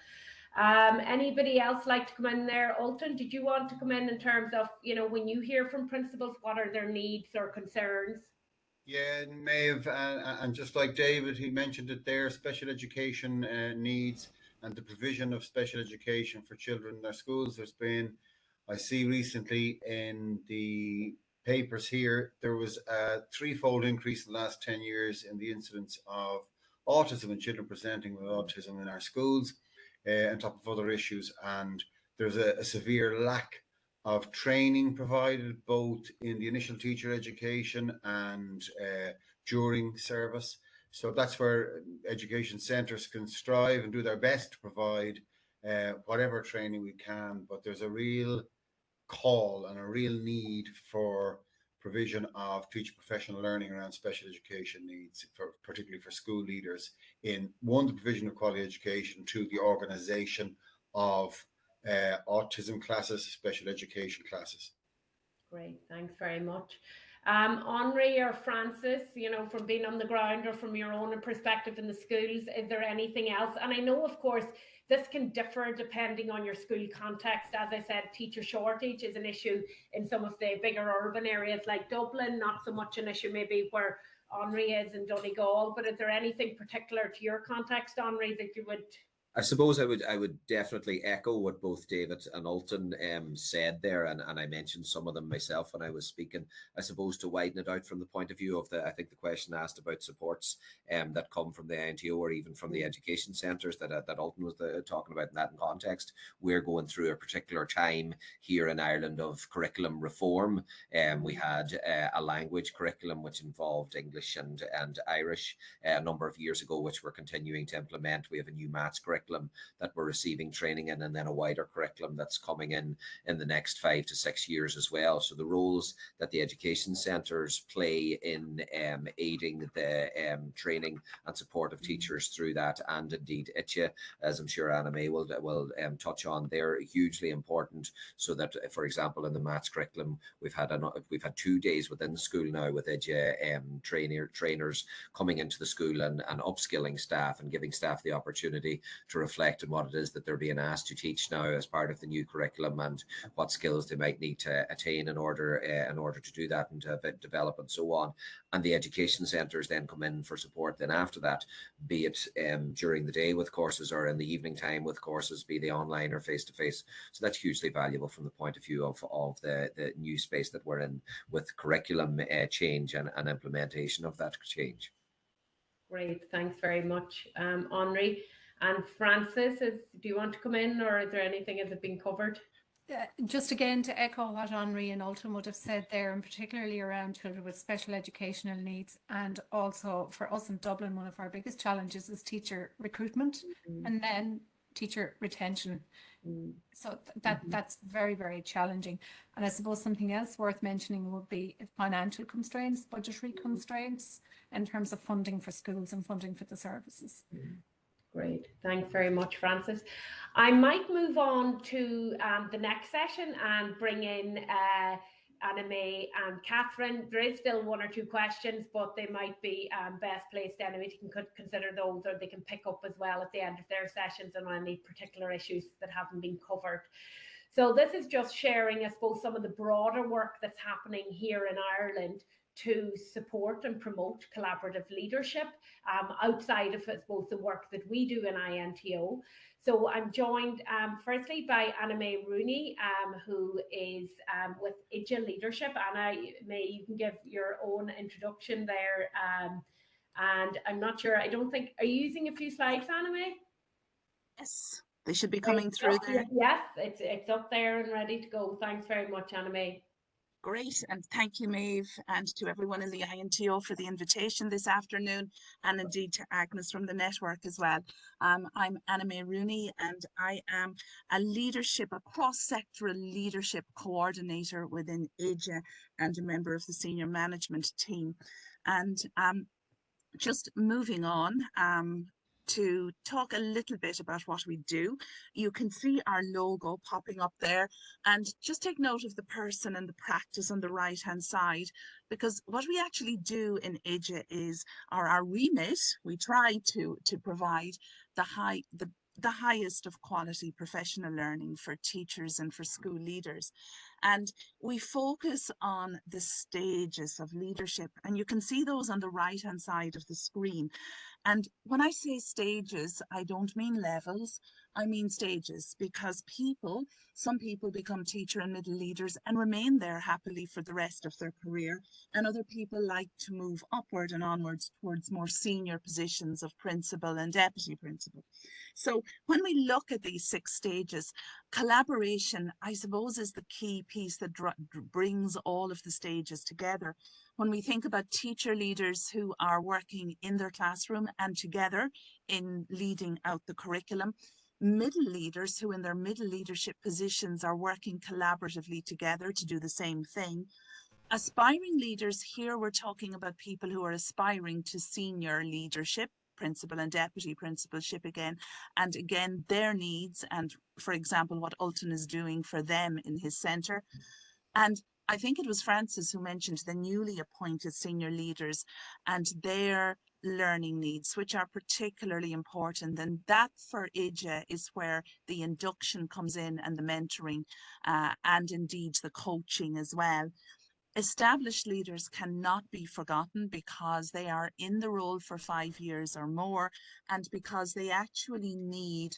Anybody else like to come in there? Alton, did you want to come in terms of, you know, when you hear from principals, what are their needs or concerns? Yeah, Maeve, and just like David, he mentioned it there, special education needs and the provision of special education for children in their schools. There's been, I see recently in the papers here, there was a threefold increase in the last 10 years in the incidence of autism and children presenting with autism in our schools, on top of other issues. And there's a severe lack of training provided both in the initial teacher education and during service. So that's where education centres can strive and do their best to provide whatever training we can. But there's a real call and a real need for provision of teacher professional learning around special education needs, particularly for school leaders, in one, the provision of quality education, two, the organisation of autism classes, special education classes. Great, thanks very much. Henri or Francis, you know, from being on the ground or from your own perspective in the schools, is there anything else? And I know, of course, this can differ depending on your school context. As I said, teacher shortage is an issue in some of the bigger urban areas like Dublin, not so much an issue maybe where Henri is in Donegal, but is there anything particular to your context, Henri, that you would... I suppose I would definitely echo what both David and Alton said there, and I mentioned some of them myself when I was speaking. I suppose to widen it out from the point of view of I think the question asked about supports that come from the INTO or even from the education centres that Alton was talking about in that context. We're going through a particular time here in Ireland of curriculum reform. We had a language curriculum which involved English and Irish a number of years ago, which we're continuing to implement. We have a new maths curriculum that we're receiving training in, and then a wider curriculum that's coming in the next 5 to 6 years as well. So the roles that the education centres play in aiding the training and support of teachers through that, and indeed ITIA, as I'm sure Anna May will touch on, they're hugely important. So that, for example, in the maths curriculum, we've had 2 days within school now with ITIA trainers coming into the school and upskilling staff and giving staff the opportunity to reflect on what it is that they're being asked to teach now as part of the new curriculum and what skills they might need to attain in order to do that and to develop and so on. And the education centres then come in for support then after that, be it during the day with courses or in the evening time with courses, be they online or face-to-face. So that's hugely valuable from the point of view of the new space that we're in with curriculum change and implementation of that change. Great, thanks very much, Henri. And Francis, do you want to come in, or is there anything that has been covered? Just again to echo what Henri and Alton would have said there, and particularly around children with special educational needs, and also for us in Dublin, one of our biggest challenges is teacher recruitment and then teacher retention. So that's very, very challenging. And I suppose something else worth mentioning would be financial constraints, budgetary constraints in terms of funding for schools and funding for the services. Great, thanks very much, Francis. I might move on to the next session and bring in Anna May and Catherine. There is still one or two questions, but they might be best placed anyway. You can consider those, or they can pick up as well at the end of their sessions on any particular issues that haven't been covered. So this is just sharing, I suppose, some of the broader work that's happening here in Ireland to support and promote collaborative leadership outside of, I suppose, the work that we do in INTO. So I'm joined firstly by Anna May Rooney, who is with ITIA Leadership. Anna May, you can give your own introduction there. And I'm not sure, I don't think, are you using a few slides, Anna May? Yes, They should be coming through there. Yes, it's up there and ready to go. Thanks very much, Anna May. Great, and thank you, Maeve, and to everyone in the INTO for the invitation this afternoon, and indeed to Agnes from the network as well. I'm Anna May Rooney, and I am a cross-sectoral leadership coordinator within EJA and a member of the senior management team. And just moving on to talk a little bit about what we do. You can see our logo popping up there, and just take note of the person and the practice on the right hand side, because what we actually do in EJA is, or our remit, we try to provide the highest of quality professional learning for teachers and for school leaders. And we focus on the stages of leadership, and you can see those on the right hand side of the screen. And when I say stages, I don't mean levels, I mean stages, because some people become teacher and middle leaders and remain there happily for the rest of their career. And other people like to move upward and onwards towards more senior positions of principal and deputy principal. So when we look at these 6 stages, collaboration, I suppose, is the key piece that brings all of the stages together. When we think about teacher leaders who are working in their classroom and together in leading out the curriculum, middle leaders who in their middle leadership positions are working collaboratively together to do the same thing. Aspiring leaders, here we're talking about people who are aspiring to senior leadership, principal and deputy principalship again, and again their needs, and for example what Ultan is doing for them in his centre. And I think it was Francis who mentioned the newly appointed senior leaders and their learning needs, which are particularly important. And that for EJA is where the induction comes in, and the mentoring and indeed the coaching as well. Established leaders cannot be forgotten because they are in the role for 5 years or more, and because they actually need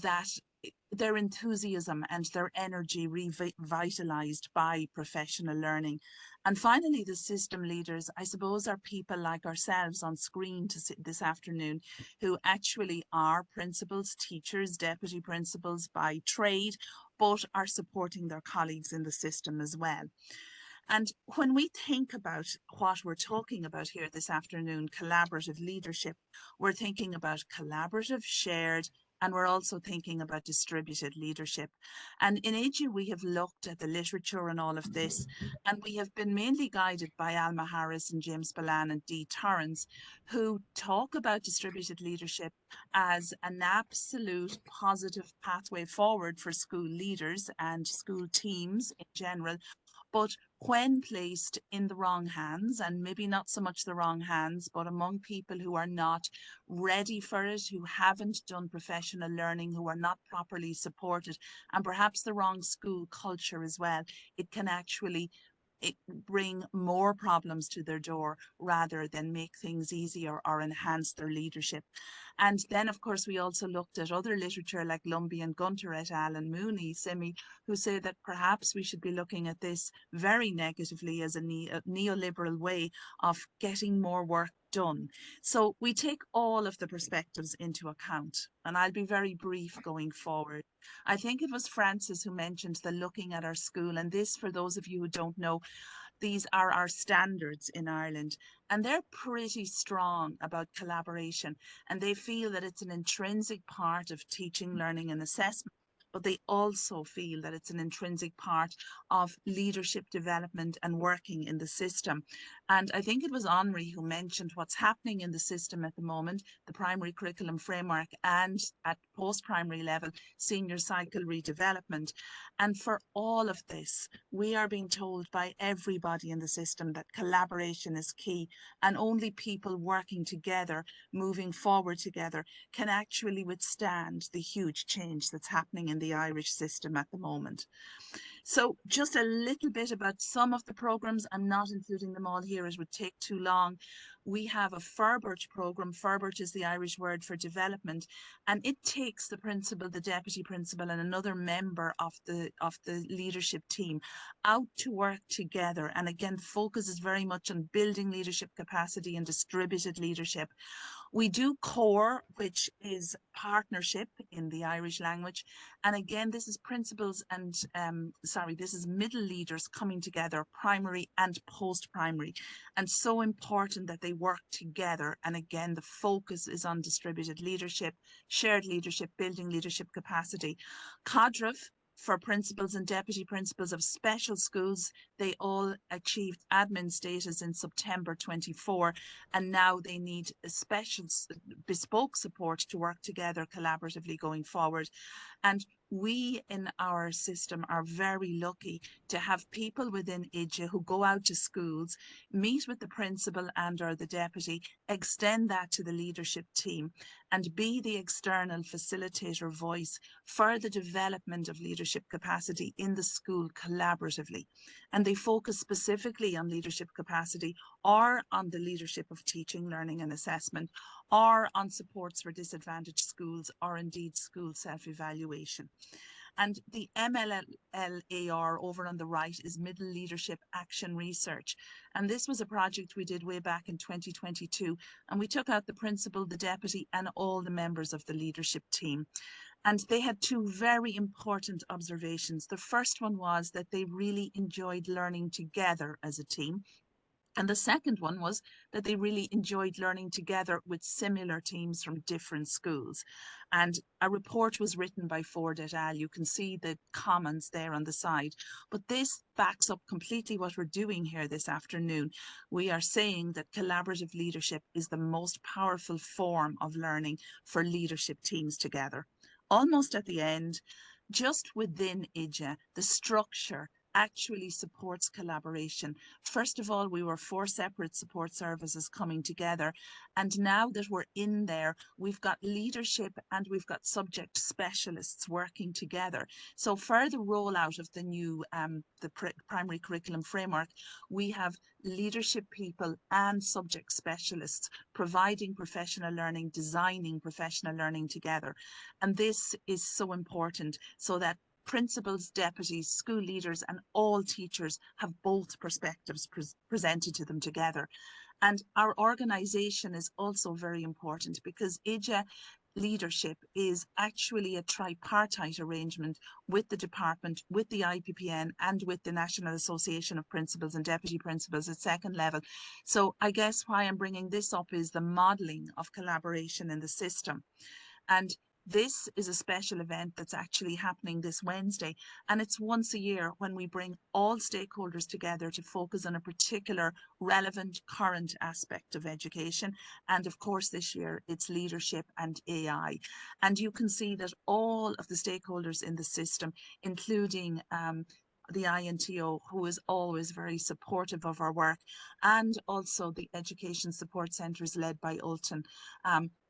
that their enthusiasm and their energy revitalized by professional learning. And finally, the system leaders, I suppose, are people like ourselves on screen this afternoon who actually are principals, teachers, deputy principals by trade, but are supporting their colleagues in the system as well. And when we think about what we're talking about here this afternoon, collaborative leadership, we're thinking about collaborative, shared, and we're also thinking about distributed leadership. And in EJA, we have looked at the literature and all of this, and we have been mainly guided by Alma Harris and James Balan and Dee Torrance, who talk about distributed leadership as an absolute positive pathway forward for school leaders and school teams in general. But when placed in the wrong hands, and maybe not so much the wrong hands, but among people who are not ready for it, who haven't done professional learning, who are not properly supported, and perhaps the wrong school culture as well, it can actually bring more problems to their door rather than make things easier or enhance their leadership. And then, of course, we also looked at other literature like Lumbey and Gunter et al. And Mooney, Simi, who say that perhaps we should be looking at this very negatively as a neoliberal way of getting more work done. So we take all of the perspectives into account, and I'll be very brief going forward. I think it was Francis who mentioned the looking at our school, and this, for those of you who don't know, these are our standards in Ireland, and they're pretty strong about collaboration, and they feel that it's an intrinsic part of teaching, learning and assessment, but they also feel that it's an intrinsic part of leadership development and working in the system. And I think it was Henri who mentioned what's happening in the system at the moment, the primary curriculum framework, and at post-primary level, senior cycle redevelopment. And for all of this, we are being told by everybody in the system that collaboration is key, and only people working together, moving forward together, can actually withstand the huge change that's happening in the Irish system at the moment. So just a little bit about some of the programs. I'm not including them all here, it would take too long. We have a FERBERT program. FERBERT is the Irish word for development, and it takes the principal, the deputy principal, and another member of the leadership team out to work together, and again focuses very much on building leadership capacity and distributed leadership We do CORE, which is partnership in the Irish language. And again, this is principals and, this is middle leaders coming together, primary and post-primary. And so important that they work together. And again, the focus is on distributed leadership, shared leadership, building leadership capacity. CODRIV, for principals and deputy principals of special schools, they all achieved admin status in September 24, and now they need a special bespoke support to work together collaboratively going forward. And we in our system are very lucky to have people within IDGE who go out to schools, meet with the principal and or the deputy, extend that to the leadership team and be the external facilitator voice for the development of leadership capacity in the school collaboratively. And they focus specifically on leadership capacity or on the leadership of teaching, learning and assessment, or on supports for disadvantaged schools, or indeed school self-evaluation. And the MLLAR over on the right is Middle Leadership Action Research. And this was a project we did way back in 2022. And we took out the principal, the deputy, and all the members of the leadership team. And they had two very important observations. The first one was that they really enjoyed learning together as a team. And the second one was that they really enjoyed learning together with similar teams from different schools. And a report was written by Ford et al. You can see the comments there on the side. But this backs up completely what we're doing here this afternoon. We are saying that collaborative leadership is the most powerful form of learning for leadership teams together. Almost at the end, just within IDGE, the structure actually supports collaboration. First of all, we were 4 separate support services coming together. And now that we're in there, we've got leadership and we've got subject specialists working together. So for the rollout of the new primary curriculum framework, we have leadership people and subject specialists providing professional learning, designing professional learning together. And this is so important so that principals, deputies, school leaders and all teachers have both perspectives presented to them together. And our organisation is also very important because IDGE leadership is actually a tripartite arrangement with the department, with the IPPN and with the National Association of Principals and Deputy Principals at second level. So I guess why I'm bringing this up is the modelling of collaboration in the system. And this is a special event that's actually happening this Wednesday, and it's once a year when we bring all stakeholders together to focus on a particular relevant current aspect of education. And of course, this year it's leadership and AI. And you can see that all of the stakeholders in the system, including the INTO, who is always very supportive of our work, and also the education support centres led by Ultan.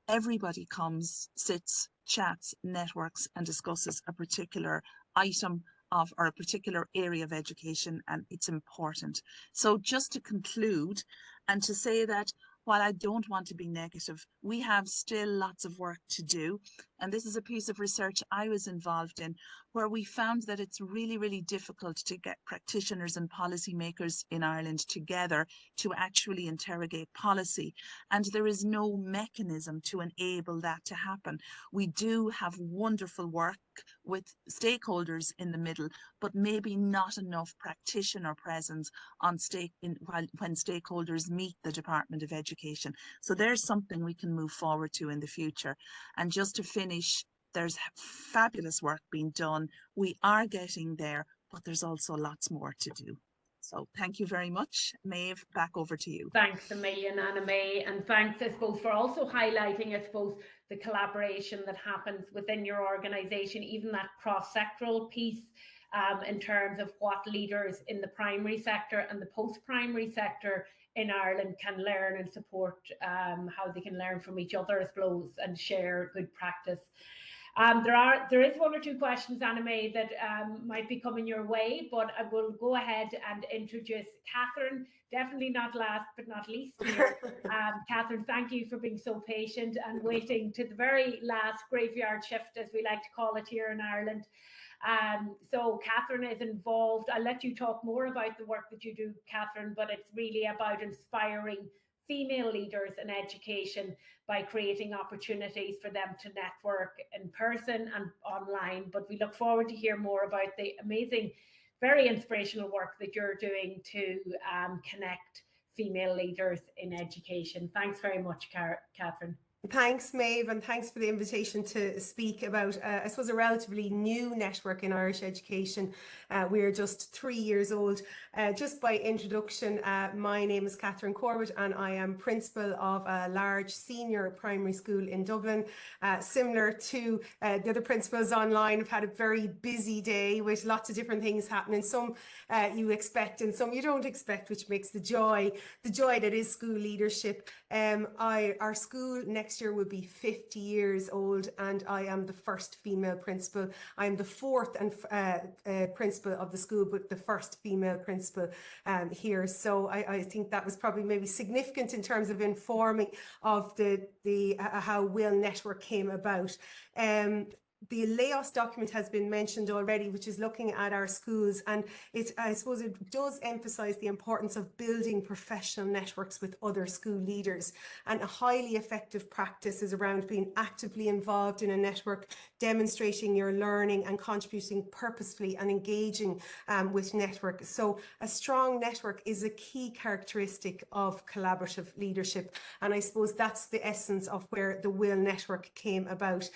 Everybody comes, sits, chats, networks and discusses a particular item of or a particular area of education, and it's important. So just to conclude and to say that while I don't want to be negative, we have still lots of work to do. And this is a piece of research I was involved in where we found that it's really, really difficult to get practitioners and policymakers in Ireland together to actually interrogate policy. And there is no mechanism to enable that to happen. We do have wonderful work with stakeholders in the middle, but maybe not enough practitioner presence on when stakeholders meet the Department of Education. So there's something we can move forward to in the future. And just to finish, there's fabulous work being done. We are getting there, but there's also lots more to do. So thank you very much. Maeve, back over to you. Thanks a million, Anna May, and thanks, I suppose, for also highlighting, I suppose, the collaboration that happens within your organisation, even that cross-sectoral piece in terms of what leaders in the primary sector and the post-primary sector in Ireland can learn and support, how they can learn from each other, I suppose, and share good practice. There is 1 or 2 questions, Anna May, that might be coming your way, but I will go ahead and introduce Catherine, definitely not last but not least here. Catherine, thank you for being so patient and waiting to the very last graveyard shift, as we like to call it here in Ireland. So Catherine is involved. I'll let you talk more about the work that you do, Catherine, but it's really about inspiring female leaders in education by creating opportunities for them to network in person and online. But we look forward to hear more about the amazing, very inspirational work that you're doing to connect female leaders in education. Thanks very much, Catherine. Thanks, Maeve, and thanks for the invitation to speak about, I suppose, a relatively new network in Irish education. We're just 3 years old. Just by introduction, my name is Catherine Corbett and I am principal of a large senior primary school in Dublin. Similar to the other principals online, I've had a very busy day with lots of different things happening. Some you expect and some you don't expect, which makes the joy that is school leadership. Our school next year will be 50 years old and I am the first female principal. I am the fourth and principal of the school, but the first female principal here. So I think that was probably maybe significant in terms of informing of the how Will Network came about. The LAOS document has been mentioned already, which is looking at our schools, and I suppose it does emphasise the importance of building professional networks with other school leaders. And a highly effective practice is around being actively involved in a network, demonstrating your learning and contributing purposefully and engaging with network. So a strong network is a key characteristic of collaborative leadership. And I suppose that's the essence of where the Will Network came about.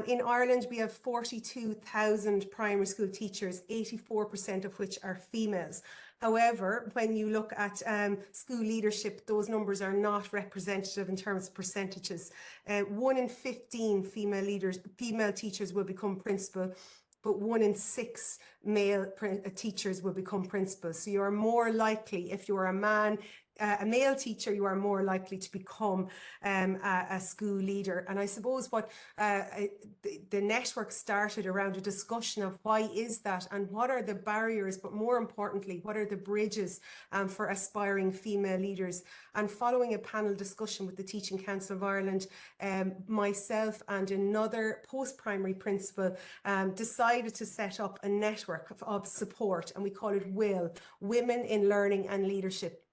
In Ireland, we have 42,000 primary school teachers, 84% of which are females. However, when you look at school leadership, those numbers are not representative in terms of percentages. 1 in 15 female teachers will become principal, but 1 in 6 male teachers will become principals. So you are more likely, if you are a male teacher, you are more likely to become a school leader. And I suppose what the network started around a discussion of why is that and what are the barriers, but more importantly, what are the bridges for aspiring female leaders. And following a panel discussion with the Teaching Council of Ireland, myself and another post-primary principal decided to set up a network of support, and we call it WIL, Women in Learning and Leadership.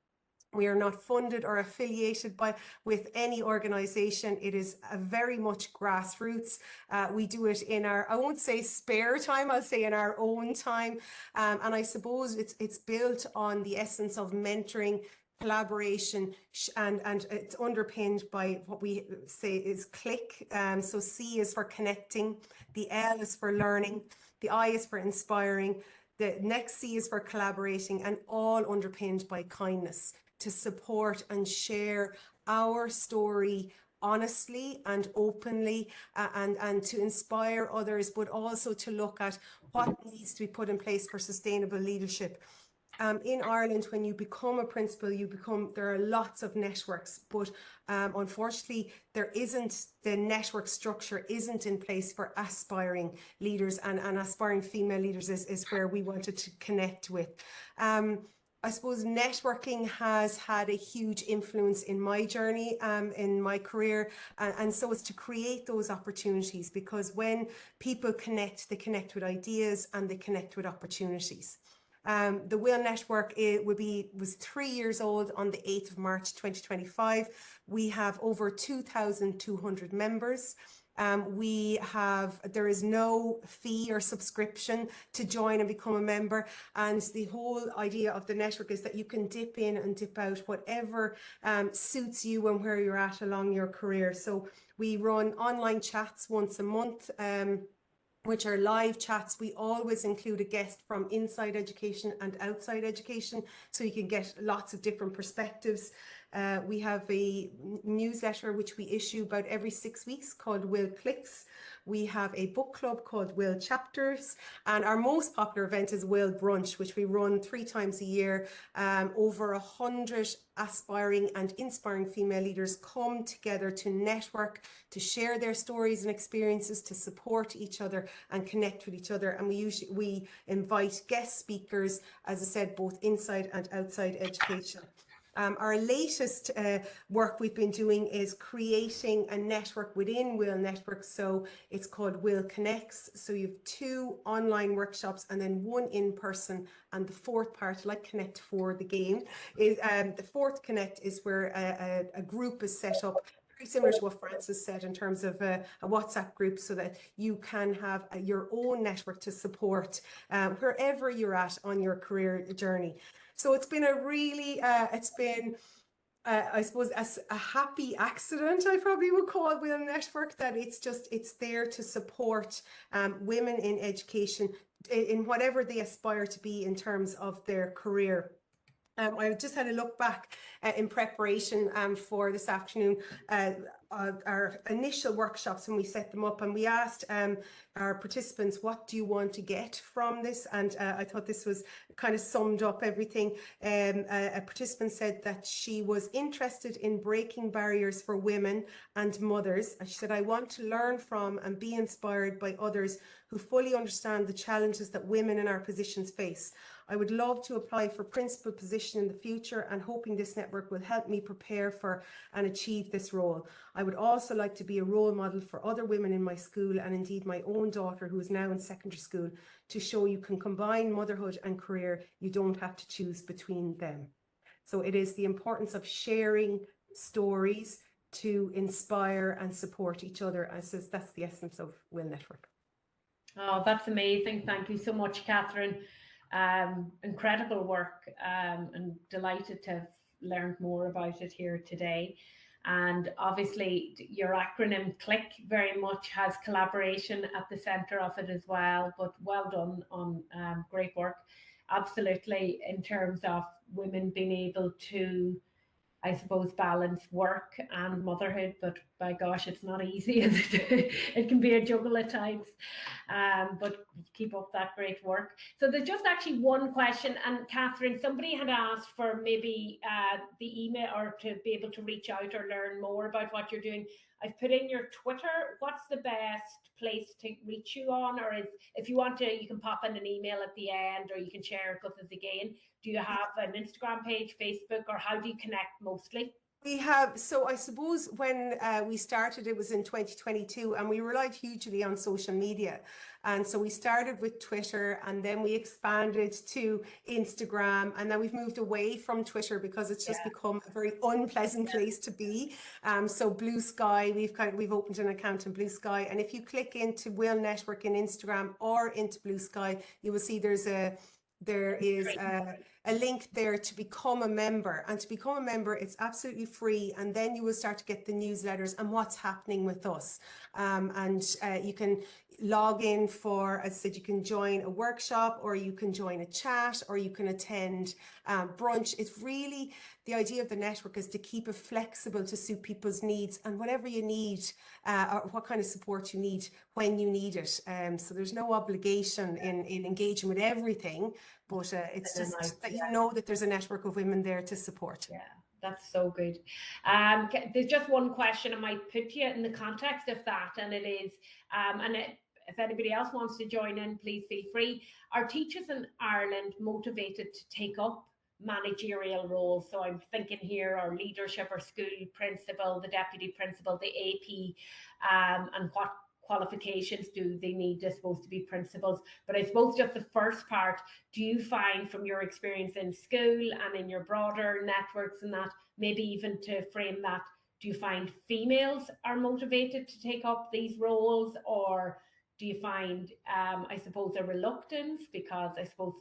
We are not funded or affiliated with any organisation. It is a very much grassroots. We do it in our, I won't say spare time, I'll say in our own time. And I suppose it's built on the essence of mentoring, collaboration, and it's underpinned by what we say is CLICK. So C is for connecting, the L is for learning, the I is for inspiring, the next C is for collaborating, and all underpinned by kindness, to support and share our story honestly and openly, and to inspire others, but also to look at what needs to be put in place for sustainable leadership. In Ireland, when you become a principal, there are lots of networks, but unfortunately, the network structure isn't in place for aspiring leaders, and aspiring female leaders is where we wanted to connect with. I suppose networking has had a huge influence in my journey, in my career, and so it's to create those opportunities, because when people connect, they connect with ideas and they connect with opportunities. The Will Network was 3 years old on the 8th of March 2025. We have over 2,200 members. There is no fee or subscription to join and become a member. And the whole idea of the network is that you can dip in and dip out, whatever suits you and where you're at along your career. So we run online chats once a month, which are live chats. We always include a guest from inside education and outside education, so you can get lots of different perspectives. We have a newsletter which we issue about every 6 weeks called Will Clicks. We have a book club called Will Chapters, and our most popular event is Will Brunch, which we run 3 times a year. Over 100 aspiring and inspiring female leaders come together to network, to share their stories and experiences, to support each other and connect with each other. And we invite guest speakers, as I said, both inside and outside education. Our latest work we've been doing is creating a network within Will Network. So it's called Will Connects. So you have 2 online workshops and then 1 in person. And the 4th part, like Connect for the game, is the 4th Connect is where a group is set up, very similar to what Francis said in terms of a WhatsApp group, so that you can have your own network to support wherever you're at on your career journey. So it's been a really, I suppose, a happy accident, I probably would call it, Will Network, that it's there to support women in education in whatever they aspire to be in terms of their career. I just had a look back in preparation for this afternoon, our initial workshops when we set them up, and we asked our participants, what do you want to get from this? And I thought this was kind of summed up everything. A participant said that she was interested in breaking barriers for women and mothers. And she said, I want to learn from and be inspired by others who fully understand the challenges that women in our positions face. I would love to apply for principal position in the future, and hoping this network will help me prepare for and achieve this role. I would also like to be a role model for other women in my school, and indeed my own daughter, who is now in secondary school, to show you can combine motherhood and career. You don't have to choose between them. So it is the importance of sharing stories to inspire and support each other. I says that's the essence of Will Network. Oh, that's amazing. Thank you so much, Catherine. Incredible work, and delighted to have learned more about it here today. And obviously your acronym CLICK very much has collaboration at the center of it as well, but well done on great work. Absolutely, in terms of women being able to, I suppose, balance work and motherhood, but by gosh, it's not easy. It can be a juggle at times, but keep up that great work. So there's just actually one question, and Catherine, somebody had asked for maybe the email, or to be able to reach out or learn more about what you're doing. I've put in your Twitter. What's the best place to reach you on? Or if you want to, you can pop in an email at the end, or you can share it with us again. Do you have an Instagram page, Facebook, or how do you connect mostly? We have, so I suppose when we started, it was in 2022, and we relied hugely on social media. And so we started with Twitter, and then we expanded to Instagram, and then we've moved away from Twitter because it's just become a very unpleasant place to be. So Blue Sky, we've opened an account in Blue Sky, and if you click into Will Network in Instagram or into Blue Sky, you will see there is a link there to become a member. And to become a member, it's absolutely free, and then you will start to get the newsletters and what's happening with us. You can log in for, as I said, you can join a workshop, or you can join a chat, or you can attend brunch. It's really, the idea of the network is to keep it flexible to suit people's needs, and whatever you need, or what kind of support you need when you need it. So there's no obligation in engaging with everything, but it's just that you know that there's a network of women there to support. Yeah, that's so good. There's just one question I might put to you in the context of that, and it is, if anybody else wants to join in, please feel free. Are teachers in Ireland motivated to take up managerial roles? So I'm thinking here, our leadership, or school principal, the deputy principal, the AP, and what qualifications do they need, I suppose, to be principals? But I suppose just the first part, do you find from your experience in school and in your broader networks and that, maybe even to frame that, do you find females are motivated to take up these roles, or do you find, I suppose, a reluctance, because I suppose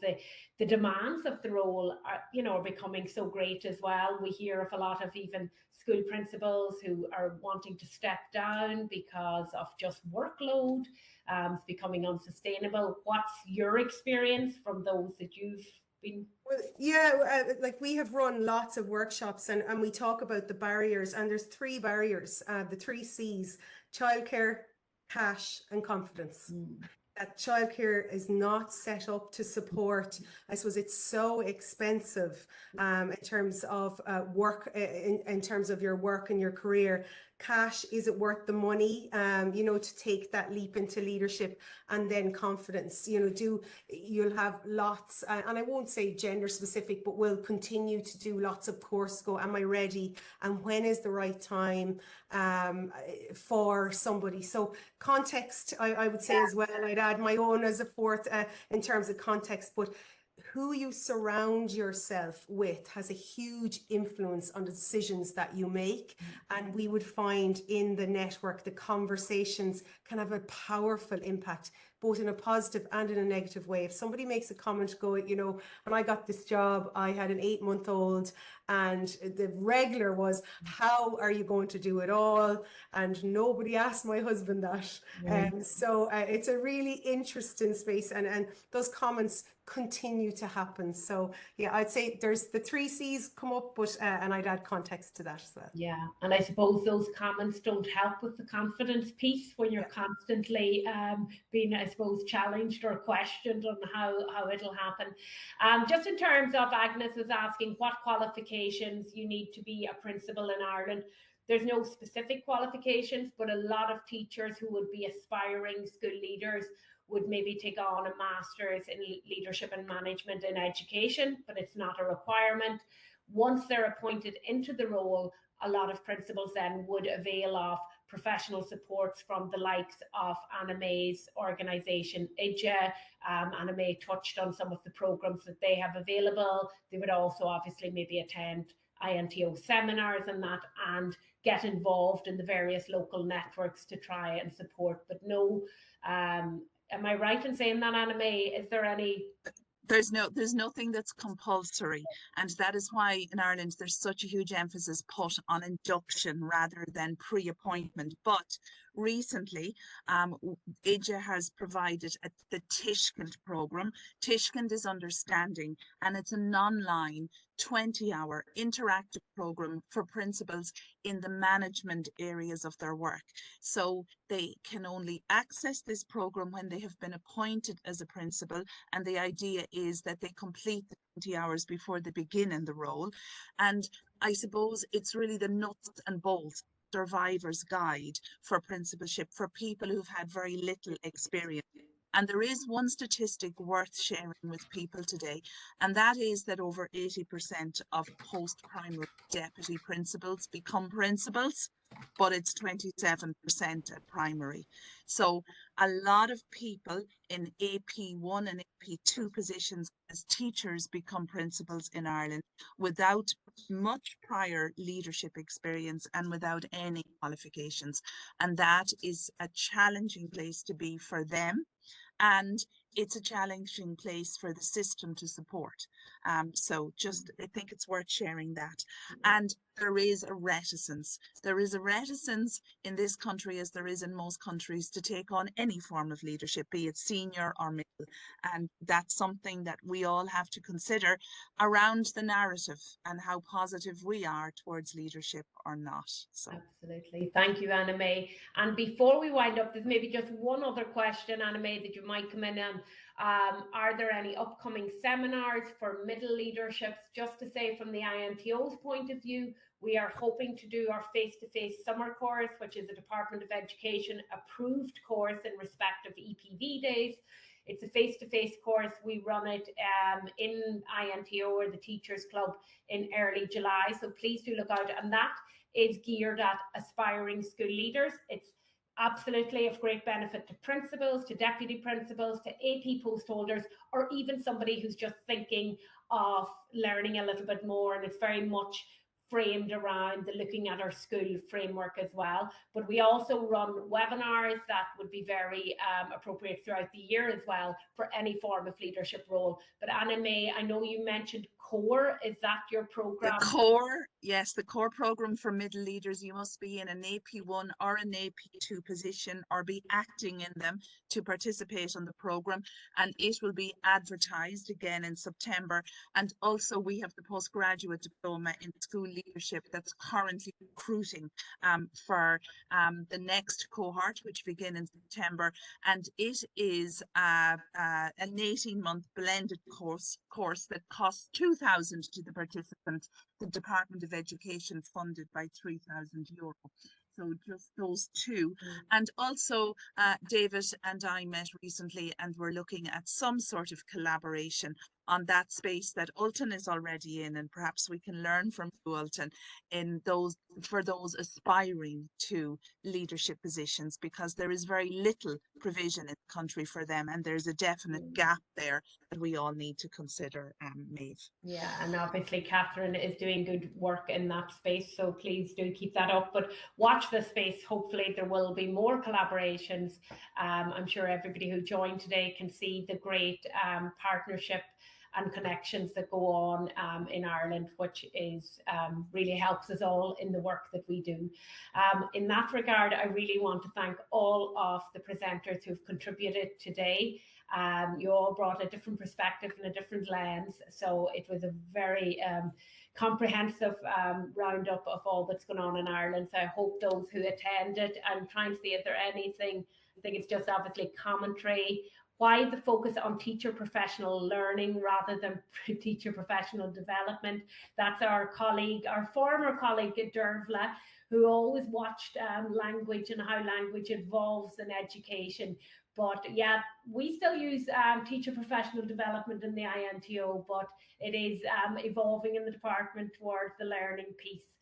the demands of the role are becoming so great as well? We hear of a lot of even school principals who are wanting to step down because of just workload. It's becoming unsustainable. What's your experience from those that you've been? Well, yeah, like we have run lots of workshops, and we talk about the barriers, and there's 3 barriers, the 3 C's: childcare, cash, and confidence. That childcare is not set up to support. I suppose it's so expensive in terms of work, in terms of your work and your career, cash, is it worth the money, you know, to take that leap into leadership? And then confidence, you know, you'll have lots, and I won't say gender specific, but we'll continue to do lots of course go, am I ready? And when is the right time for somebody? So context, I would say as well, I'd add my own as a fourth in terms of context, but who you surround yourself with has a huge influence on the decisions that you make. And we would find in the network, the conversations can have a powerful impact, both in a positive and in a negative way. If somebody makes a comment, go, you know, when I got this job, I had an 8-month-old, and the regular was, how are you going to do it all? And nobody asked my husband that. So it's a really interesting space, and those comments continue to happen. So yeah, I'd say there's the 3 C's come up, but and I'd add context to that as well. Yeah, and I suppose those comments don't help with the confidence piece when you're constantly being, I suppose, challenged or questioned on how it'll happen. Just in terms of, Agnes was asking what qualifications you need to be a principal in Ireland. There's no specific qualifications, but a lot of teachers who would be aspiring school leaders would maybe take on a master's in leadership and management in education, but it's not a requirement. Once they're appointed into the role, a lot of principals then would avail of professional supports from the likes of Anna May's organisation, IDGE. Anna May touched on some of the programmes that they have available. They would also obviously maybe attend INTO seminars and that, and get involved in the various local networks to try and support. But no, am I right in saying that, Anna May? Is there any? There's nothing that's compulsory, and that is why in Ireland there's such a huge emphasis put on induction rather than pre-appointment. But recently, IDGE has provided the Tishkent programme. Tishkent is understanding, and it's an online 20-hour interactive programme for principals in the management areas of their work. So they can only access this programme when they have been appointed as a principal, and the idea is that they complete the 20 hours before they begin in the role. And I suppose it's really the nuts and bolts survivor's guide for principalship for people who've had very little experience. And there is one statistic worth sharing with people today, and that is that over 80% of post-primary deputy principals become principals, but it's 27% at primary. So a lot of people in AP1 and AP2 positions as teachers become principals in Ireland without much prior leadership experience and without any qualifications. And that is a challenging place to be for them. And it's a challenging place for the system to support. So just, I think it's worth sharing that. And there is a reticence. There is a reticence in this country, as there is in most countries, to take on any form of leadership, be it senior or middle. And that's something that we all have to consider around the narrative and how positive we are towards leadership or not. So absolutely. Thank you, Anna May. And before we wind up, there's maybe just one other question, Anna May, that you might come in on. Are there any upcoming seminars for middle leaderships? Just to say, from the INTO's point of view, we are hoping to do our face-to-face summer course, which is a Department of Education approved course in respect of EPV days. It's a face-to-face course. We run it in INTO, or the Teachers Club, in early July. So please do look out. And that is geared at aspiring school leaders. It's absolutely of great benefit to principals, to deputy principals, to AP post holders, or even somebody who's just thinking of learning a little bit more. And it's very much framed around the looking at our school framework as well. But we also run webinars that would be very appropriate throughout the year as well for any form of leadership role. But Anna May, I know you mentioned CORE. Is that your program? The CORE, yes, the CORE program for middle leaders. You must be in an AP1 or an AP2 position or be acting in them to participate on the program, and it will be advertised again in September. And also we have the postgraduate diploma in school leadership that's currently recruiting for the next cohort, which begin in September, and it is an 18-month blended course that costs €2,000 to the participant. The Department of Education funded by €3,000. So just those two. And also David and I met recently and we're looking at some sort of collaboration on that space that Ultan is already in, and perhaps we can learn from you, Ultan, in those for those aspiring to leadership positions, because there is very little provision in the country for them, and there's a definite gap there that we all need to consider, Maeve. Yeah, and obviously Catherine is doing good work in that space, so please do keep that up. But watch the space. Hopefully there will be more collaborations. I'm sure everybody who joined today can see the great partnership and connections that go on in Ireland, which is really helps us all in the work that we do. In that regard, I really want to thank all of the presenters who've contributed today. You all brought a different perspective and a different lens, so it was a very comprehensive roundup of all that's going on in Ireland. So I hope those who attended, and trying to see if there anything, I think it's just obviously commentary. Why the focus on teacher professional learning rather than teacher professional development? That's our colleague, our former colleague Dervla, who always watched language and how language evolves in education. But yeah, we still use teacher professional development in the INTO, but it is evolving in the department towards the learning piece.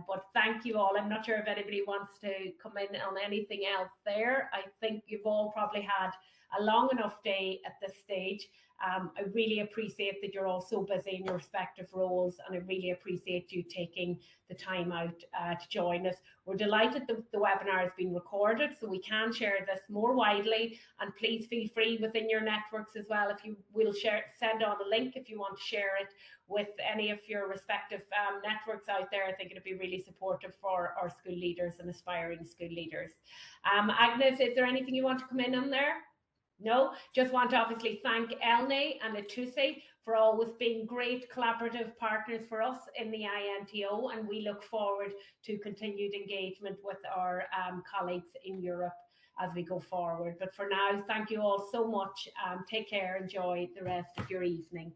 But thank you all. I'm not sure if anybody wants to come in on anything else there. I think you've all probably had a long enough day at this stage. I really appreciate that you're all so busy in your respective roles, and I really appreciate you taking the time out to join us. We're delighted that the webinar has been recorded, so we can share this more widely, and please feel free within your networks as well. If you will send on a link if you want to share it with any of your respective networks out there. I think it'd be really supportive for our school leaders and aspiring school leaders. Agnes, is there anything you want to come in on there? No, just want to obviously thank ELNE and Etuse for always being great collaborative partners for us in the INTO, and we look forward to continued engagement with our colleagues in Europe as we go forward. But for now, thank you all so much. Take care, enjoy the rest of your evening.